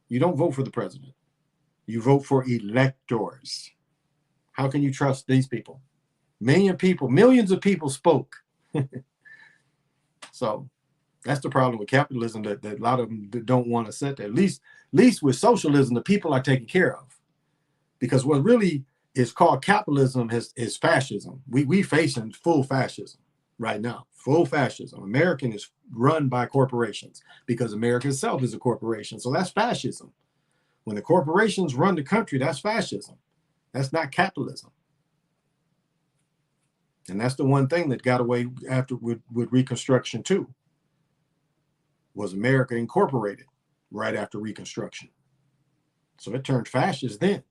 You don't vote for the president. You vote for electors. How can you trust these people? Millions of people spoke. So that's the problem with capitalism, that a lot of them don't want to set that. At least with socialism, the people are taken care of. Because what really is called capitalism is fascism. We facing full fascism right now. Full fascism. American is run by corporations because America itself is a corporation. So that's fascism. When the corporations run the country, that's fascism. That's not capitalism. And that's the one thing that got away after with Reconstruction too. was America Incorporated right after Reconstruction. So it turned fascist then.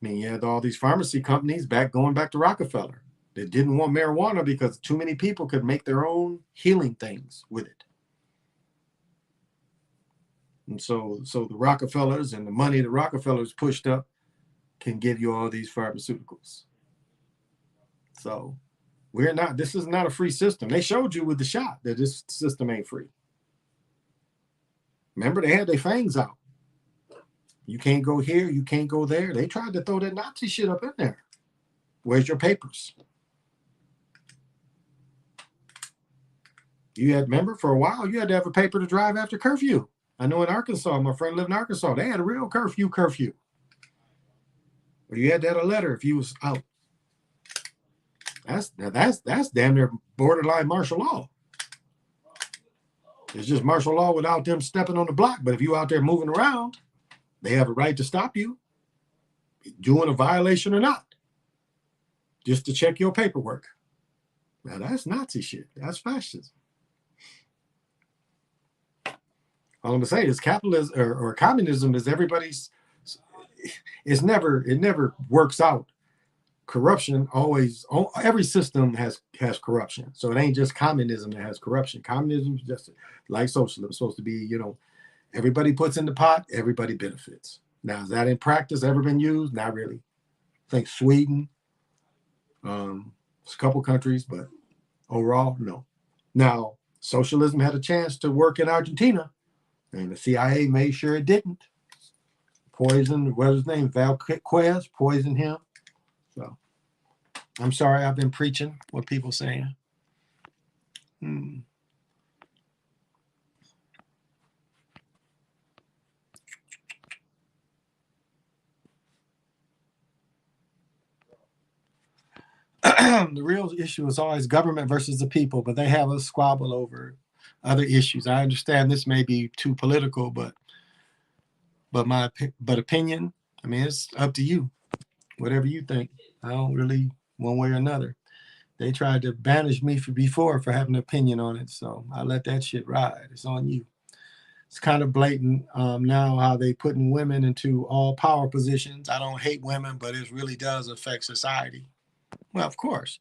I mean, you had all these pharmacy companies going back to Rockefeller that didn't want marijuana because too many people could make their own healing things with it. And so the Rockefellers and the money the Rockefellers pushed up can give you all these pharmaceuticals. So this is not a free system. They showed you with the shot that this system ain't free. Remember, they had their fangs out. You can't go here, you can't go there. They tried to throw that Nazi shit up in there. Where's your papers? Remember, for a while, you had to have a paper to drive after curfew. I know in Arkansas, my friend lived in Arkansas, they had a real curfew. Or you had to have a letter if you was out. That's damn near borderline martial law. It's just martial law without them stepping on the block. But if you out there moving around, they have a right to stop you doing a violation or not, just to check your paperwork. Now that's Nazi shit. That's fascism. All I'm gonna say is capitalism or communism is everybody's. It never works out. Corruption always. Every system has corruption. So it ain't just communism that has corruption. Communism is just like socialism. It's supposed to be, everybody puts in the pot, everybody benefits. Now, is that in practice ever been used? Not really. I think Sweden, it's a couple countries, but overall, no. Now, socialism had a chance to work in Argentina, and the CIA made sure it didn't. Poisoned, what's his name? Valquez poisoned him. So, I'm sorry, I've been preaching what people saying. The real issue is always government versus the people, but they have a squabble over other issues. I understand this may be too political, but opinion, I mean, it's up to you. Whatever you think. I don't really one way or another. They tried to banish me before for having an opinion on it, so I let that shit ride. It's on you. It's kind of blatant now how they putting women into all power positions. I don't hate women, but it really does affect society. Well, of course.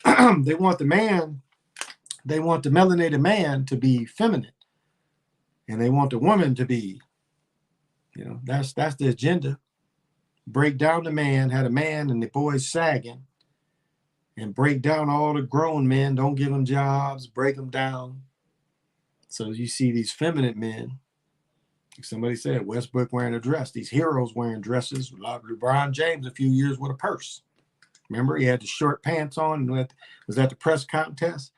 They want the melanated man to be feminine. And they want the woman to be, that's the agenda. Break down the man, had a man and the boys sagging, and break down all the grown men, don't give them jobs, break them down. So you see these feminine men, like somebody said, Westbrook wearing a dress, these heroes wearing dresses, LeBron James a few years with a purse. Remember, he had the short pants on, was at the press conference,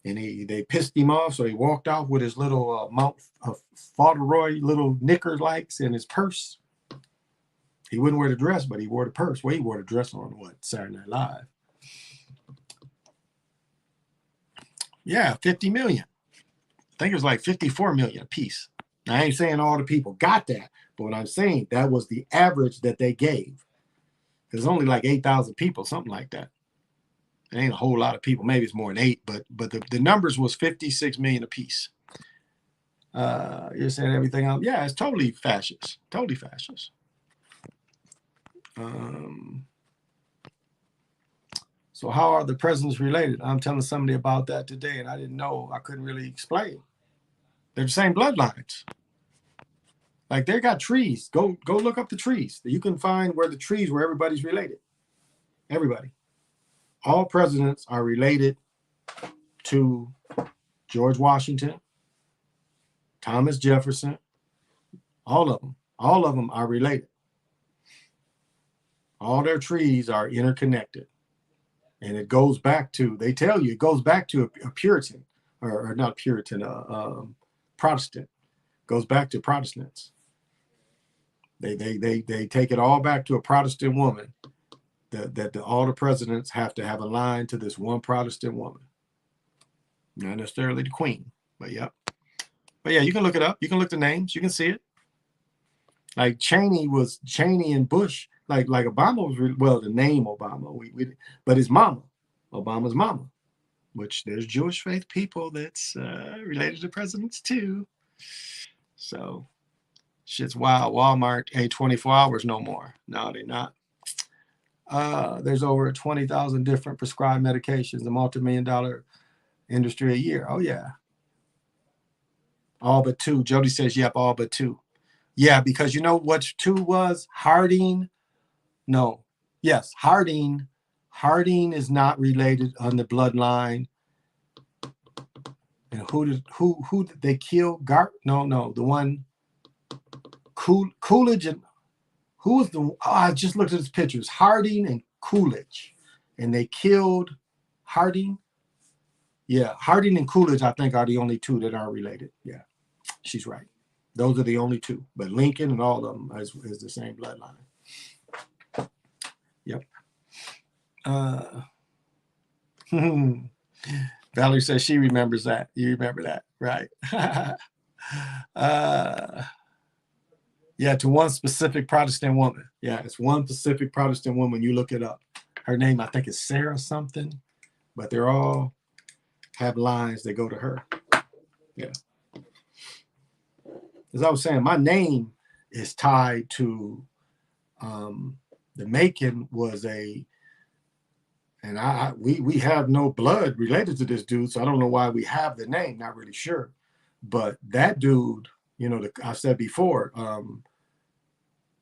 and they pissed him off, so he walked off with his little Mount Fauntleroy little knickers likes in his purse. He wouldn't wear the dress, but he wore the purse. Well, he wore the dress on Saturday Night Live. Yeah, 50 million. I think it was like 54 million a piece. Now, I ain't saying all the people got that, but what I'm saying, that was the average that they gave. There's only like 8,000 people, something like that. It ain't a whole lot of people. Maybe it's more than 8, but the numbers was 56 million a piece. You're saying everything else? Yeah, it's totally fascist. Totally fascist. So how are the presidents related? I'm telling somebody about that today, and I didn't know. I couldn't really explain. They're the same bloodlines. Like they got trees. Go look up the trees. You can find where everybody's related. Everybody. All presidents are related to George Washington, Thomas Jefferson, all of them. All of them are related. All their trees are interconnected. And it goes back to, they tell you, it goes back to a Puritan, or not Puritan, Protestant. It goes back to Protestants. They take it all back to a Protestant woman, that all the presidents have to have a line to this one Protestant woman. Not necessarily the queen, but yeah. But yeah, you can look it up. You can look the names. You can see it. Like Cheney and Bush, like Obama was, the name Obama, but his mama, Obama's mama, which there's Jewish faith people that's related to presidents too. So shit's wild. Walmart ain't 24 hours no more. No, they're not. There's over 20,000 different prescribed medications, a multi-million-dollar industry a year. Oh, yeah. All but two. Jody says, yep, all but two. Yeah, because you know what two was? Harding. No. Yes, Harding. Harding is not related on the bloodline. And who did they kill? No, the one Coolidge and who was the? Oh, I just looked at his pictures. Harding and Coolidge, and they killed Harding. Yeah, Harding and Coolidge, I think, are the only two that are related. Yeah, she's right. Those are the only two. But Lincoln and all of them is the same bloodline. Yep. Valerie says she remembers that. You remember that, right? Yeah, to one specific Protestant woman. Yeah, it's one specific Protestant woman. You look it up. Her name, I think, is Sarah something, but they're all have lines that go to her. Yeah. As I was saying, my name is tied to the Macon was a, and we have no blood related to this dude, so I don't know why we have the name. Not really sure, but that dude, you know, I said before,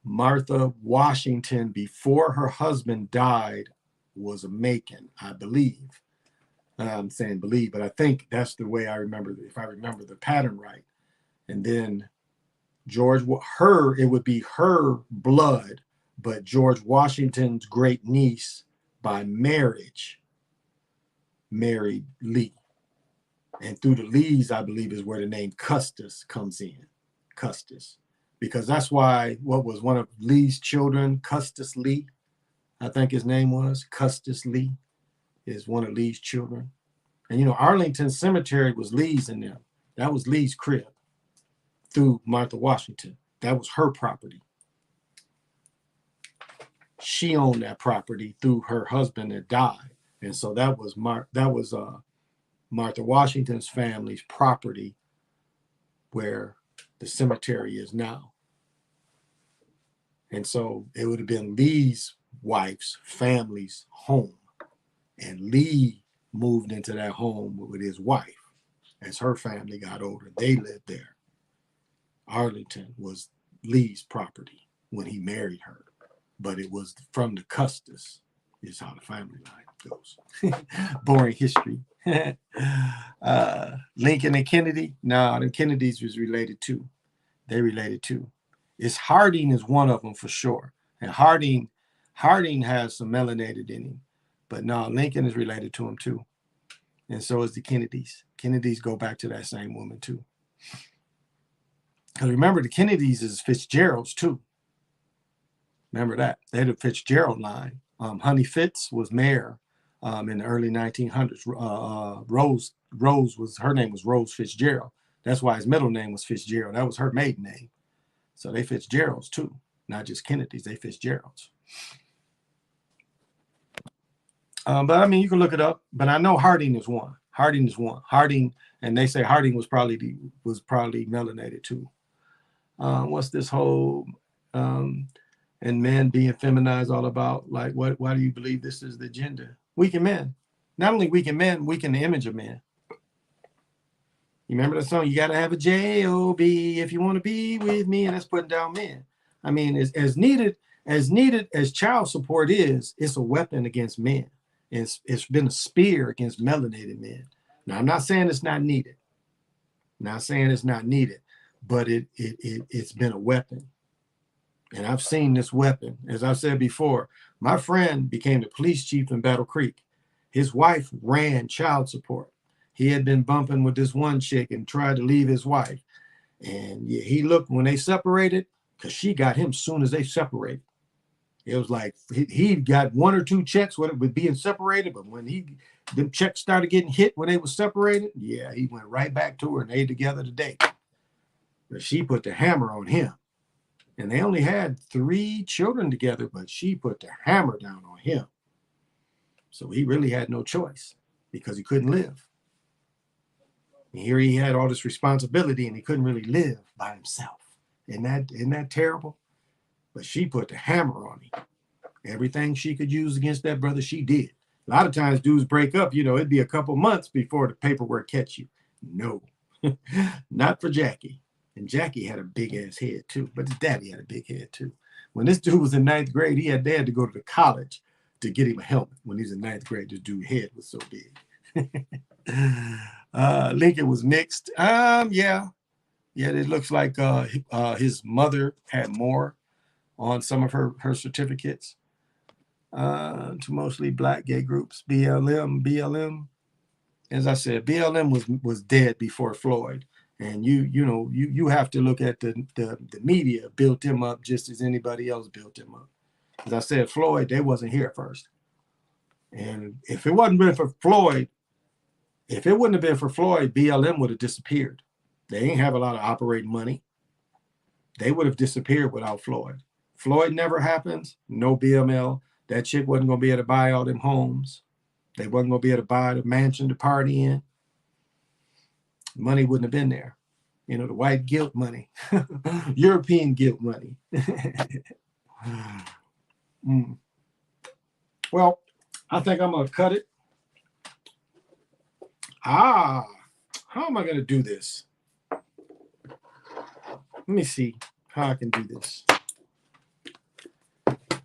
Martha Washington, before her husband died, was a Macon, I believe. I'm saying believe, but I think that's the way I remember, if I remember the pattern right. And then it would be her blood, but George Washington's great niece by marriage married Lee. And through the Lees, I believe, is where the name Custis comes in. Custis. Because that's why, what was one of Lee's children, Custis Lee, I think his name was, Custis Lee, is one of Lee's children. And, you know, Arlington Cemetery was Lee's in there. That was Lee's crib through Martha Washington. That was her property. She owned that property through her husband that died. And so that was Martha Washington's family's property where the cemetery is now. And so it would have been Lee's wife's family's home. And Lee moved into that home with his wife. As her family got older, they lived there. Arlington was Lee's property when he married her. But it was from the Custis, is how the family line goes. Boring history. Lincoln and Kennedy, no, the Kennedys was related too. They related too. It's Harding is one of them for sure. And Harding has some melanated in him. But no, Lincoln is related to him too. And so is the Kennedys. Kennedys go back to that same woman too. Because remember, the Kennedys is Fitzgerald's too. Remember that. They had a Fitzgerald line. Honey Fitz was mayor in the early 1900s. Her name was Rose Fitzgerald. That's why his middle name was Fitzgerald. That was her maiden name. So they Fitzgeralds too, not just Kennedys. They Fitzgeralds. But I mean, you can look it up. But I know Harding is one. Harding is one. Harding, and they say Harding was probably melanated too. What's this whole and men being feminized all about? Like, why do you believe this is the agenda? Weaken men. Not only weaken men, weaken the image of men. You remember the song? You got to have a J-O-B if you want to be with me, and that's putting down men. I mean, as needed as child support is, it's a weapon against men. It's been a spear against melanated men. Now, I'm not saying it's not needed. Not saying it's not needed, but it's been a weapon. And I've seen this weapon. As I've said before, my friend became the police chief in Battle Creek. His wife ran child support. He had been bumping with this one chick and tried to leave his wife. And he looked when they separated, because she got him as soon as they separated. It was like he got one or two checks with being separated, but when the checks started getting hit when they were separated, yeah, he went right back to her and they together today. But she put the hammer on him. And they only had 3 children together, but she put the hammer down on him. So he really had no choice because he couldn't live. And here he had all this responsibility and he couldn't really live by himself. Isn't that terrible? But she put the hammer on him. Everything she could use against that brother, she did. A lot of times dudes break up, it'd be a couple months before the paperwork catch you. No, not for Jackie. And Jackie had a big ass head too, but his daddy had a big head too. When this dude was in ninth grade, they had to go to the college to get him a helmet. When he was in ninth grade, this dude's head was so big. Lincoln was mixed. Yeah, it looks like his mother had more on some of her certificates. To mostly black gay groups, BLM. As I said, BLM was dead before Floyd, and you have to look at the media built him up just as anybody else built him up. As I said, Floyd, they wasn't here first, and if it wouldn't have been for Floyd, BLM would have disappeared. They ain't have a lot of operating money. They would have disappeared without Floyd. Floyd never happens. No BML. That chick wasn't going to be able to buy all them homes. They wasn't going to be able to buy the mansion to party in. Money wouldn't have been there. The white guilt money. European guilt money. Well, I think I'm going to cut it. How am I going to do this? Let me see how I can do this.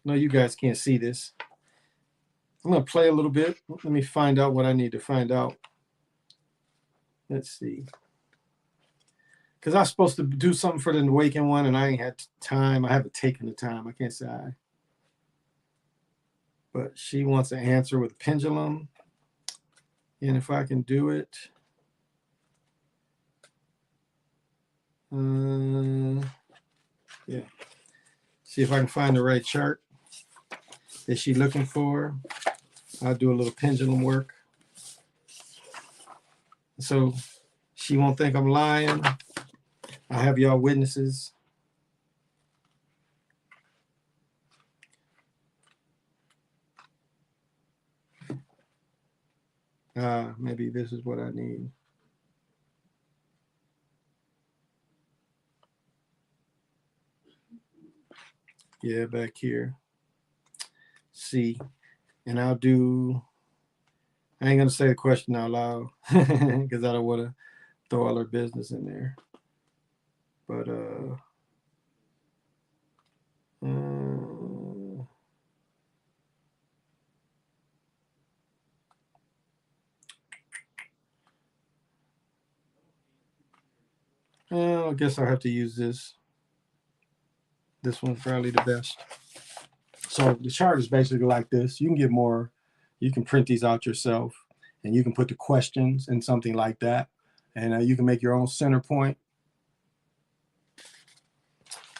No, you guys can't see this. I'm going to play a little bit. Let me find out what I need to find out. Let's see. Because I was supposed to do something for the Awakened one, and I ain't had time. I haven't taken the time. I can't say I. But she wants an answer with a pendulum. And if I can do it. Yeah. See if I can find the right chart that she's looking for. I'll do a little pendulum work. So she won't think I'm lying. I have y'all witnesses. Maybe this is what I need. Yeah, back here. C. And I'll do, I ain't going to say the question out loud because I don't want to throw all her business in there. But, I guess I'll have to use this. This one's probably the best. So the chart is basically like this. You can get more. You can print these out yourself, and you can put the questions in something like that, and you can make your own center point.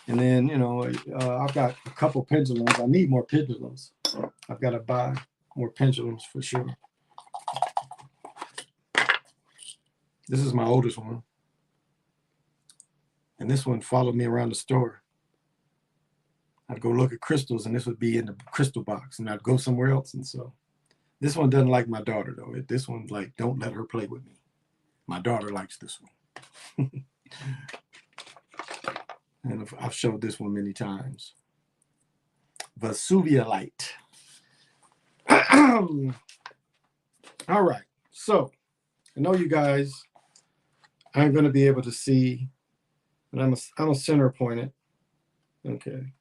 And then, I've got a couple pendulums. I need more pendulums. I've got to buy more pendulums for sure. This is my oldest one. And this one followed me around the store. I'd go look at crystals, and this would be in the crystal box, and I'd go somewhere else. And so this one doesn't like my daughter, though. This one's like, don't let her play with me. My daughter likes this one. And I've showed this one many times. Vesuvia light. All right. So I know you guys aren't going to be able to see, but I'm a center point it. Okay.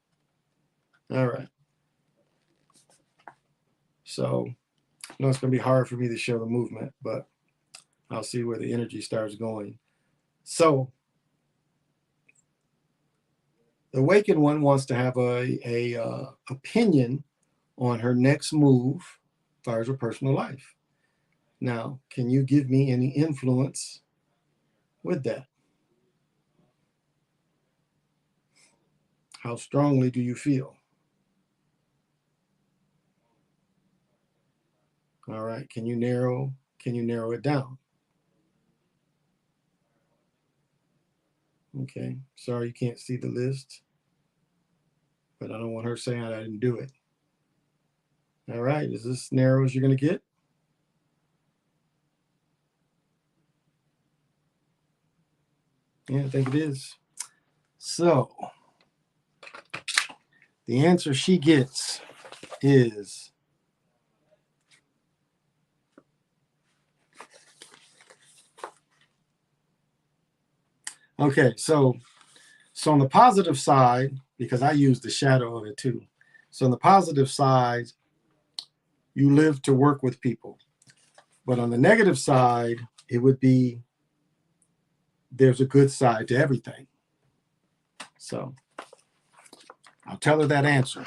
All right. So I know it's going to be hard for me to show the movement, but I'll see where the energy starts going. So the Awakened one wants to have a opinion on her next move as far as her personal life. Now, can you give me any influence with that? How strongly do you feel? All right. Can you narrow it down? Okay. Sorry you can't see the list, but I don't want her saying I didn't do it. All right, is this narrow as you're going to get? Yeah, I think it is. So the answer she gets is okay. So on the positive side, because I use the shadow of it too. So on the positive side, you live to work with people. But on the negative side, it would be there's a good side to everything. So I'll tell her that answer.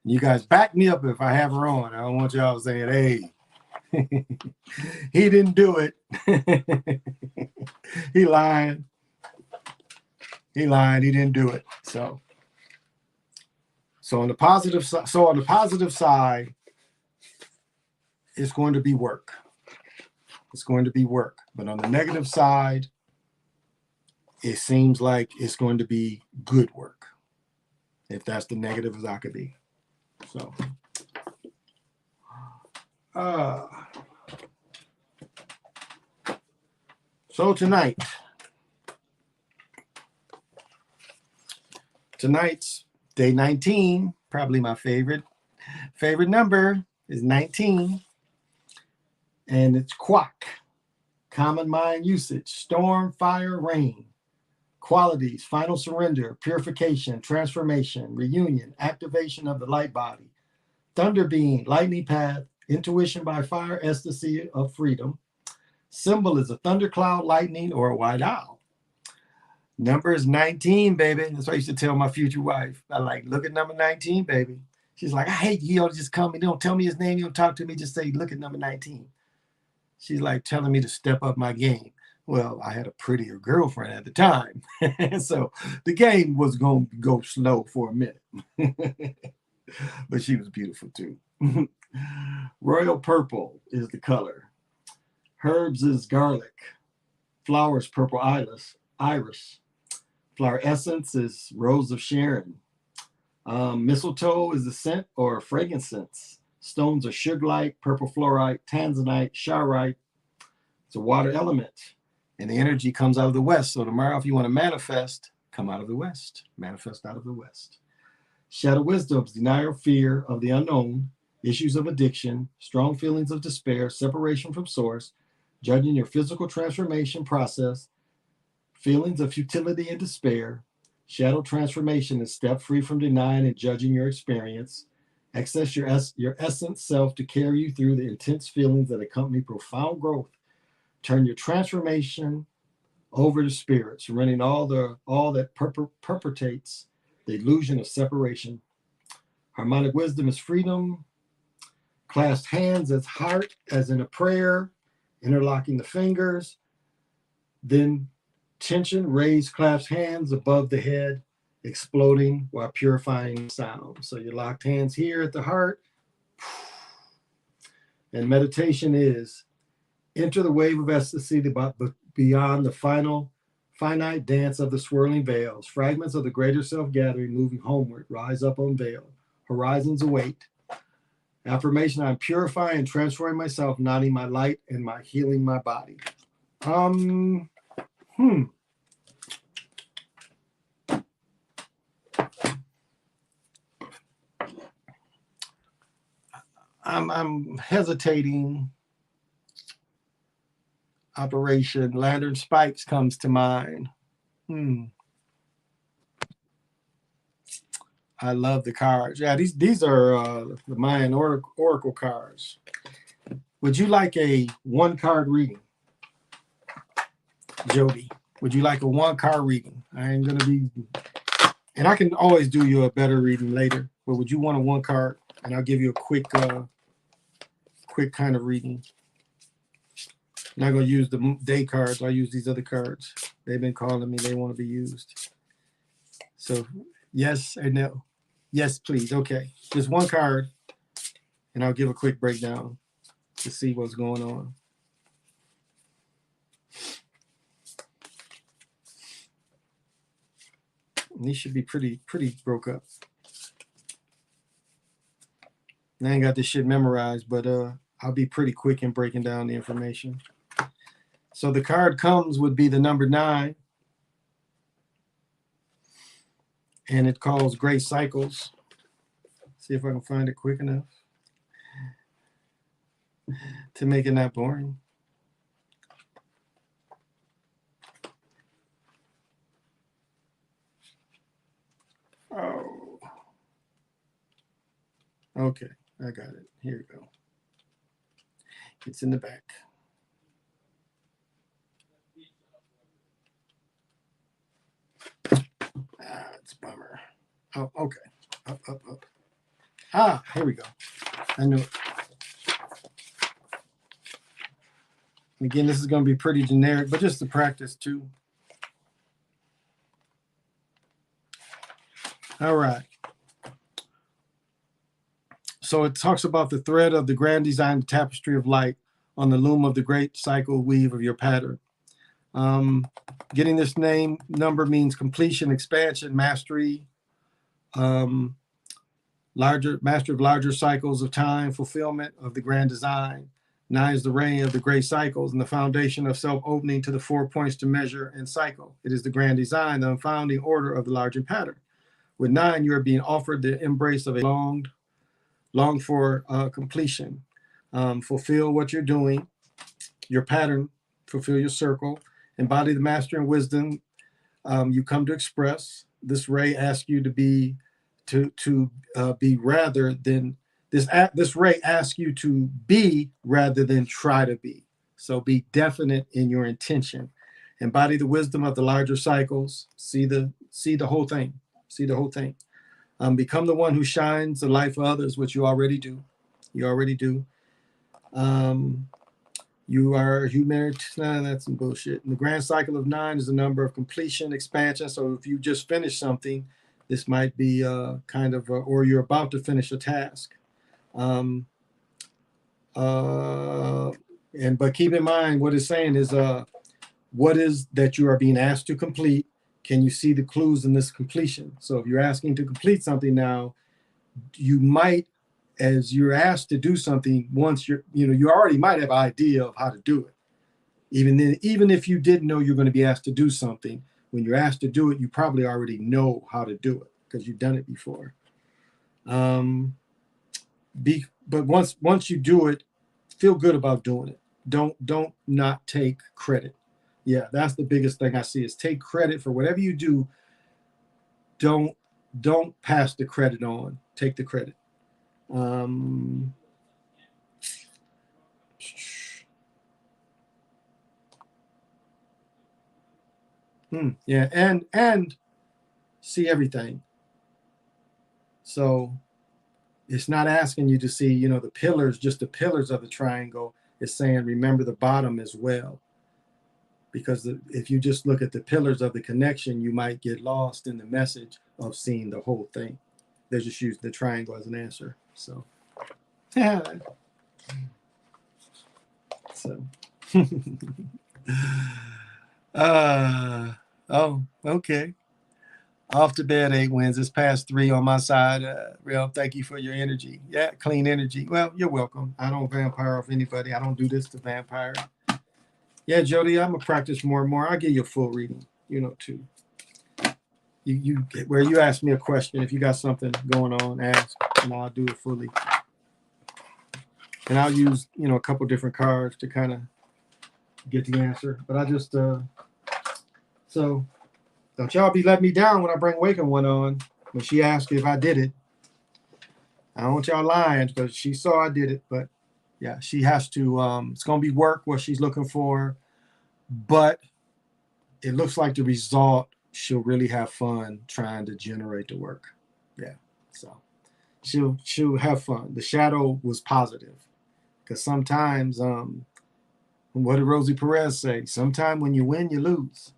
You guys back me up if I have her on. I don't want y'all saying, hey, he didn't do it. He lied. He lied. He didn't do it. So on the positive side, it's going to be work. It's going to be work. But on the negative side, it seems like it's going to be good work. If that's the negative as I could be. So so tonight's day 19, probably my favorite number is 19. And it's quack. Common mind usage, storm, fire, rain. Qualities, final surrender, purification, transformation, reunion, activation of the light body. Thunder being, lightning path, intuition by fire, ecstasy of freedom. Symbol is a thundercloud, lightning, or a white owl. Number is 19, baby. That's what I used to tell my future wife. I like, look at number 19, baby. She's like, I hate you. You don't just come and don't tell me his name. You don't talk to me. Just say, look at number 19. She's like telling me to step up my game. Well, I had a prettier girlfriend at the time. So the game was going to go slow for a minute. But she was beautiful too. Royal purple is the color. Herbs is garlic. Flowers, purple iris. Flower essence is rose of Sharon. Mistletoe is the scent or frankincense. Stones are sugarite, purple fluorite, tanzanite, charoite. It's a water element. And the energy comes out of the west. So tomorrow, if you want to manifest, come out of the west. Manifest out of the west. Shadow wisdoms, denial, fear of the unknown, issues of addiction, strong feelings of despair, separation from source, judging your physical transformation process, feelings of futility and despair. Shadow transformation is step free from denying and judging your experience. Access your essence self to carry you through the intense feelings that accompany profound growth. Turn your transformation over to spirit, surrendering all that perpetrates the illusion of separation. Harmonic wisdom is freedom. Clasped hands as heart, as in a prayer, interlocking the fingers. Then tension, raised clasped hands above the head, exploding while purifying sound. So you locked hands here at the heart. And meditation is enter the wave of ecstasy beyond the finite dance of the swirling veils. Fragments of the greater self gathering, moving homeward, rise up unveiled. Horizons await. Affirmation, I'm purifying and transforming myself, nodding my light and my healing my body. I'm hesitating. Operation Lantern Spikes comes to mind. I love the cards. Yeah, these are the Mayan Oracle cards. Would you like a one card reading, Jody? Would you like a one card reading? I ain't gonna be, and I can always do you a better reading later. But would you want a one card? And I'll give you a quick kind of reading. I'm not gonna use the day cards. I'll use these other cards. They've been calling me. They want to be used. So yes or no? Yes, please. Okay, just one card, and I'll give a quick breakdown to see what's going on. And these should be pretty broke up. I ain't got this shit memorized, but I'll be pretty quick in breaking down the information. So the card comes would be the number 9, and it calls Great Cycles. See if I can find it quick enough to make it not boring. Oh, okay, I got it. Here we go. It's in the back. It's a bummer. Oh, okay. Up. Ah, here we go. I knew it. Again, this is going to be pretty generic, but just to practice too. All right. So it talks about the thread of the grand design, the tapestry of light on the loom of the great cycle weave of your pattern. Getting this number means completion, expansion, mastery, mastery of larger cycles of time, fulfillment of the grand design. 9 is the reign of the great cycles and the foundation of self-opening to the 4 points to measure and cycle. It is the grand design, the unfounding order of the larger pattern. With 9, you are being offered the embrace of a long for completion. Fulfill what you're doing, your pattern, fulfill your circle, embody the mastery and wisdom you come to express. This ray asks you to be rather than this ray asks you to be rather than try to be. So be definite in your intention. Embody the wisdom of the larger cycles. See the whole thing. See the whole thing. Become the one who shines the light for others, which you already do. You already do. You are humanitarian. That's some bullshit. And the grand cycle of 9 is the number of completion, expansion. So if you just finished something, this might be kind of, or you're about to finish a task. But keep in mind what it's saying is what is that you are being asked to complete. Can you see the clues in this completion? So if you're asking to complete something now, you might, as you're asked to do something, once you already might have an idea of how to do it. Even if you didn't know you're going to be asked to do something, when you're asked to do it, you probably already know how to do it because you've done it before. But once you do it, feel good about doing it. Don't not take credit. Yeah, that's the biggest thing I see is take credit for whatever you do. Don't pass the credit on. Take the credit. Yeah, and see everything. So it's not asking you to see, the pillars, just the pillars of the triangle. It's saying remember the bottom as well. Because if you just look at the pillars of the connection, you might get lost in the message of seeing the whole thing. They're just using the triangle as an answer. So, yeah. So, oh, okay. Off to bed, 8 wins. It's past 3 on my side. Real, thank you for your energy. Yeah, clean energy. Well, you're welcome. I don't vampire off anybody. I don't do this to vampire. Yeah, Jody, I'm gonna practice more and more. I'll give you a full reading, too. You where you ask me a question, if you got something going on, ask, and I'll do it fully. And I'll use, a couple different cards to kind of get the answer. But I just so don't y'all be letting me down when I bring Waking One on. When she asked if I did it, I don't want y'all lying because she saw I did it. But yeah, she has to. It's gonna be work what she's looking for, but it looks like the result. She'll really have fun trying to generate the work. Yeah, so she'll have fun. The shadow was positive because sometimes, what did Rosie Perez say? Sometimes when you win, you lose,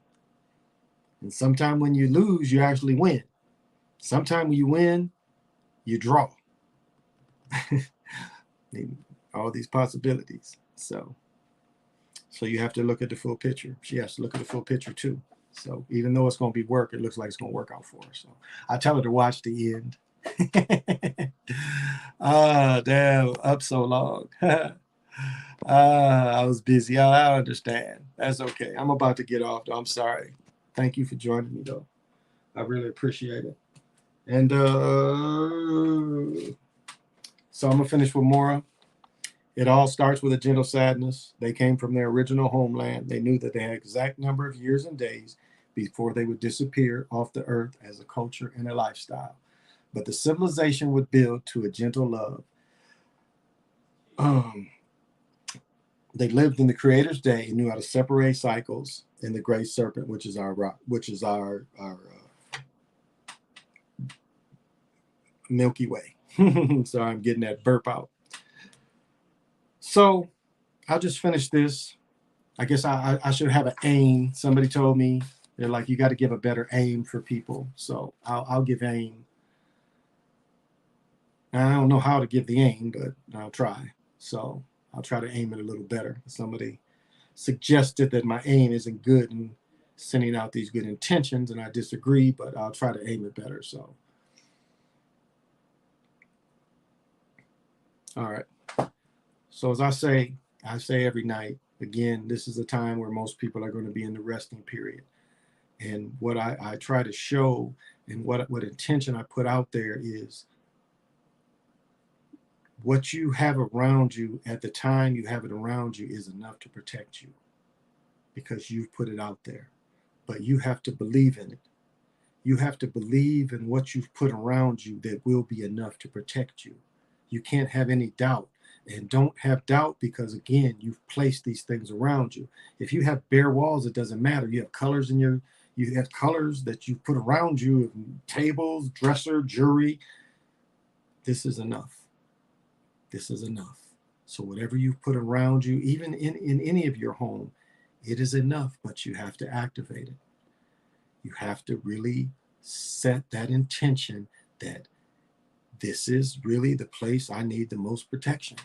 and sometimes when you lose, you actually win. Sometimes when you win, you draw. All these possibilities. So you have to look at the full picture. She has to look at the full picture too. So even though it's going to be work, it looks like it's going to work out for her. So I tell her to watch the end. Ah, damn, up so long. I was busy. I understand. That's okay. I'm about to get off, though. I'm sorry. Thank you for joining me, though. I really appreciate it. And so I'm going to finish with Mora. It all starts with a gentle sadness. They came from their original homeland. They knew that they had an exact number of years and days before they would disappear off the earth as a culture and a lifestyle. But the civilization would build to a gentle love. They lived in the Creator's day and knew how to separate cycles in the Great Serpent, which is our Milky Way. Sorry, I'm getting that burp out. So I'll just finish this. I guess I should have an aim. Somebody told me they're like, you got to give a better aim for people. So I'll give aim. I don't know how to give the aim, but I'll try. So I'll try to aim it a little better. Somebody suggested that my aim isn't good in sending out these good intentions, and I disagree, but I'll try to aim it better. So, all right. So as I say every night, again, this is a time where most people are going to be in the resting period. And what I try to show and what intention I put out there is what you have around you at the time you have it around you is enough to protect you because you've put it out there. But you have to believe in it. You have to believe in what you've put around you that will be enough to protect you. You can't have any doubt. And don't have doubt because, again, you've placed these things around you. If you have bare walls, it doesn't matter. You have colors you have colors that you put around you, tables, dresser, jewelry. This is enough. This is enough. So whatever you've put around you, even in any of your home, it is enough, but you have to activate it. You have to really set that intention that this is really the place I need the most protection.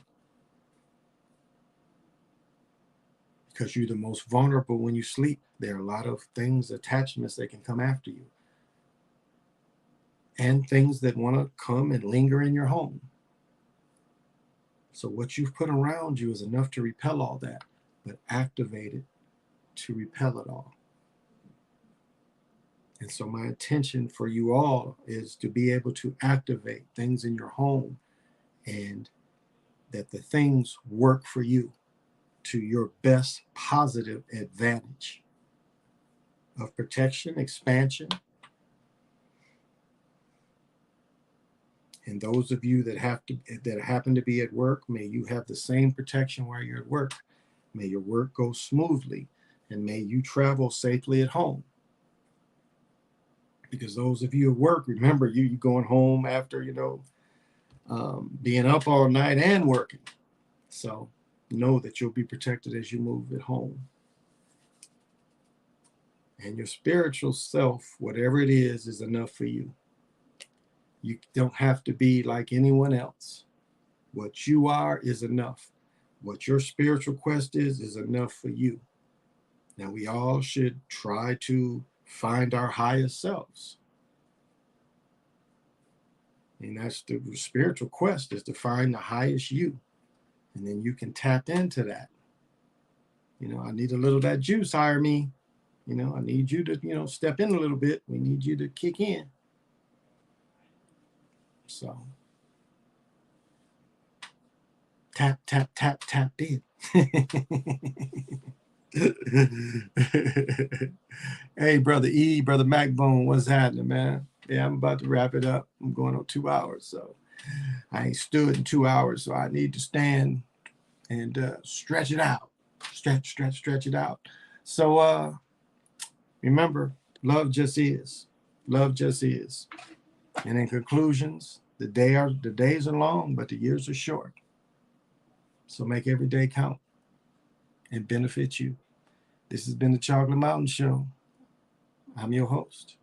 Because you're the most vulnerable when you sleep. There are a lot of things, attachments that can come after you. And things that want to come and linger in your home. So what you've put around you is enough to repel all that, but activate it to repel it all. And so my intention for you all is to be able to activate things in your home and that the things work for you to your best positive advantage of protection, expansion. And those of you that happen to be at work, may you have the same protection while you're at work. May your work go smoothly, and may you travel safely at home. Because those of you at work, remember, you going home after being up all night and working. So know that you'll be protected as you move at home. And your spiritual self, whatever it is enough for you. You don't have to be like anyone else. What you are is enough. What your spiritual quest is enough for you. Now, we all should try to find our highest selves. And that's the spiritual quest, is to find the highest you. And then you can tap into that. I need a little of that juice, hire me. I need you to, step in a little bit. We need you to kick in. So tap, tap, tap, tap in. Hey, Brother E, Brother Macbone, what's happening, man? Yeah, I'm about to wrap it up. I'm going on 2 hours, so I ain't stood in 2 hours, so I need to stand and stretch it out. Stretch it out. So remember, love just is. Love just is. And in conclusions, the days are long, but the years are short. So make every day count and benefit you. This has been the Chocolate Mountain Show. I'm your host.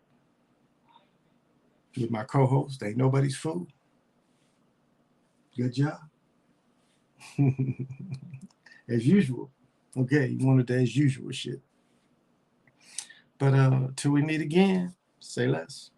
With my co-host, Ain't Nobody's Fool. Good job. As usual. Okay, you wanted the as usual shit. But till we meet again, say less.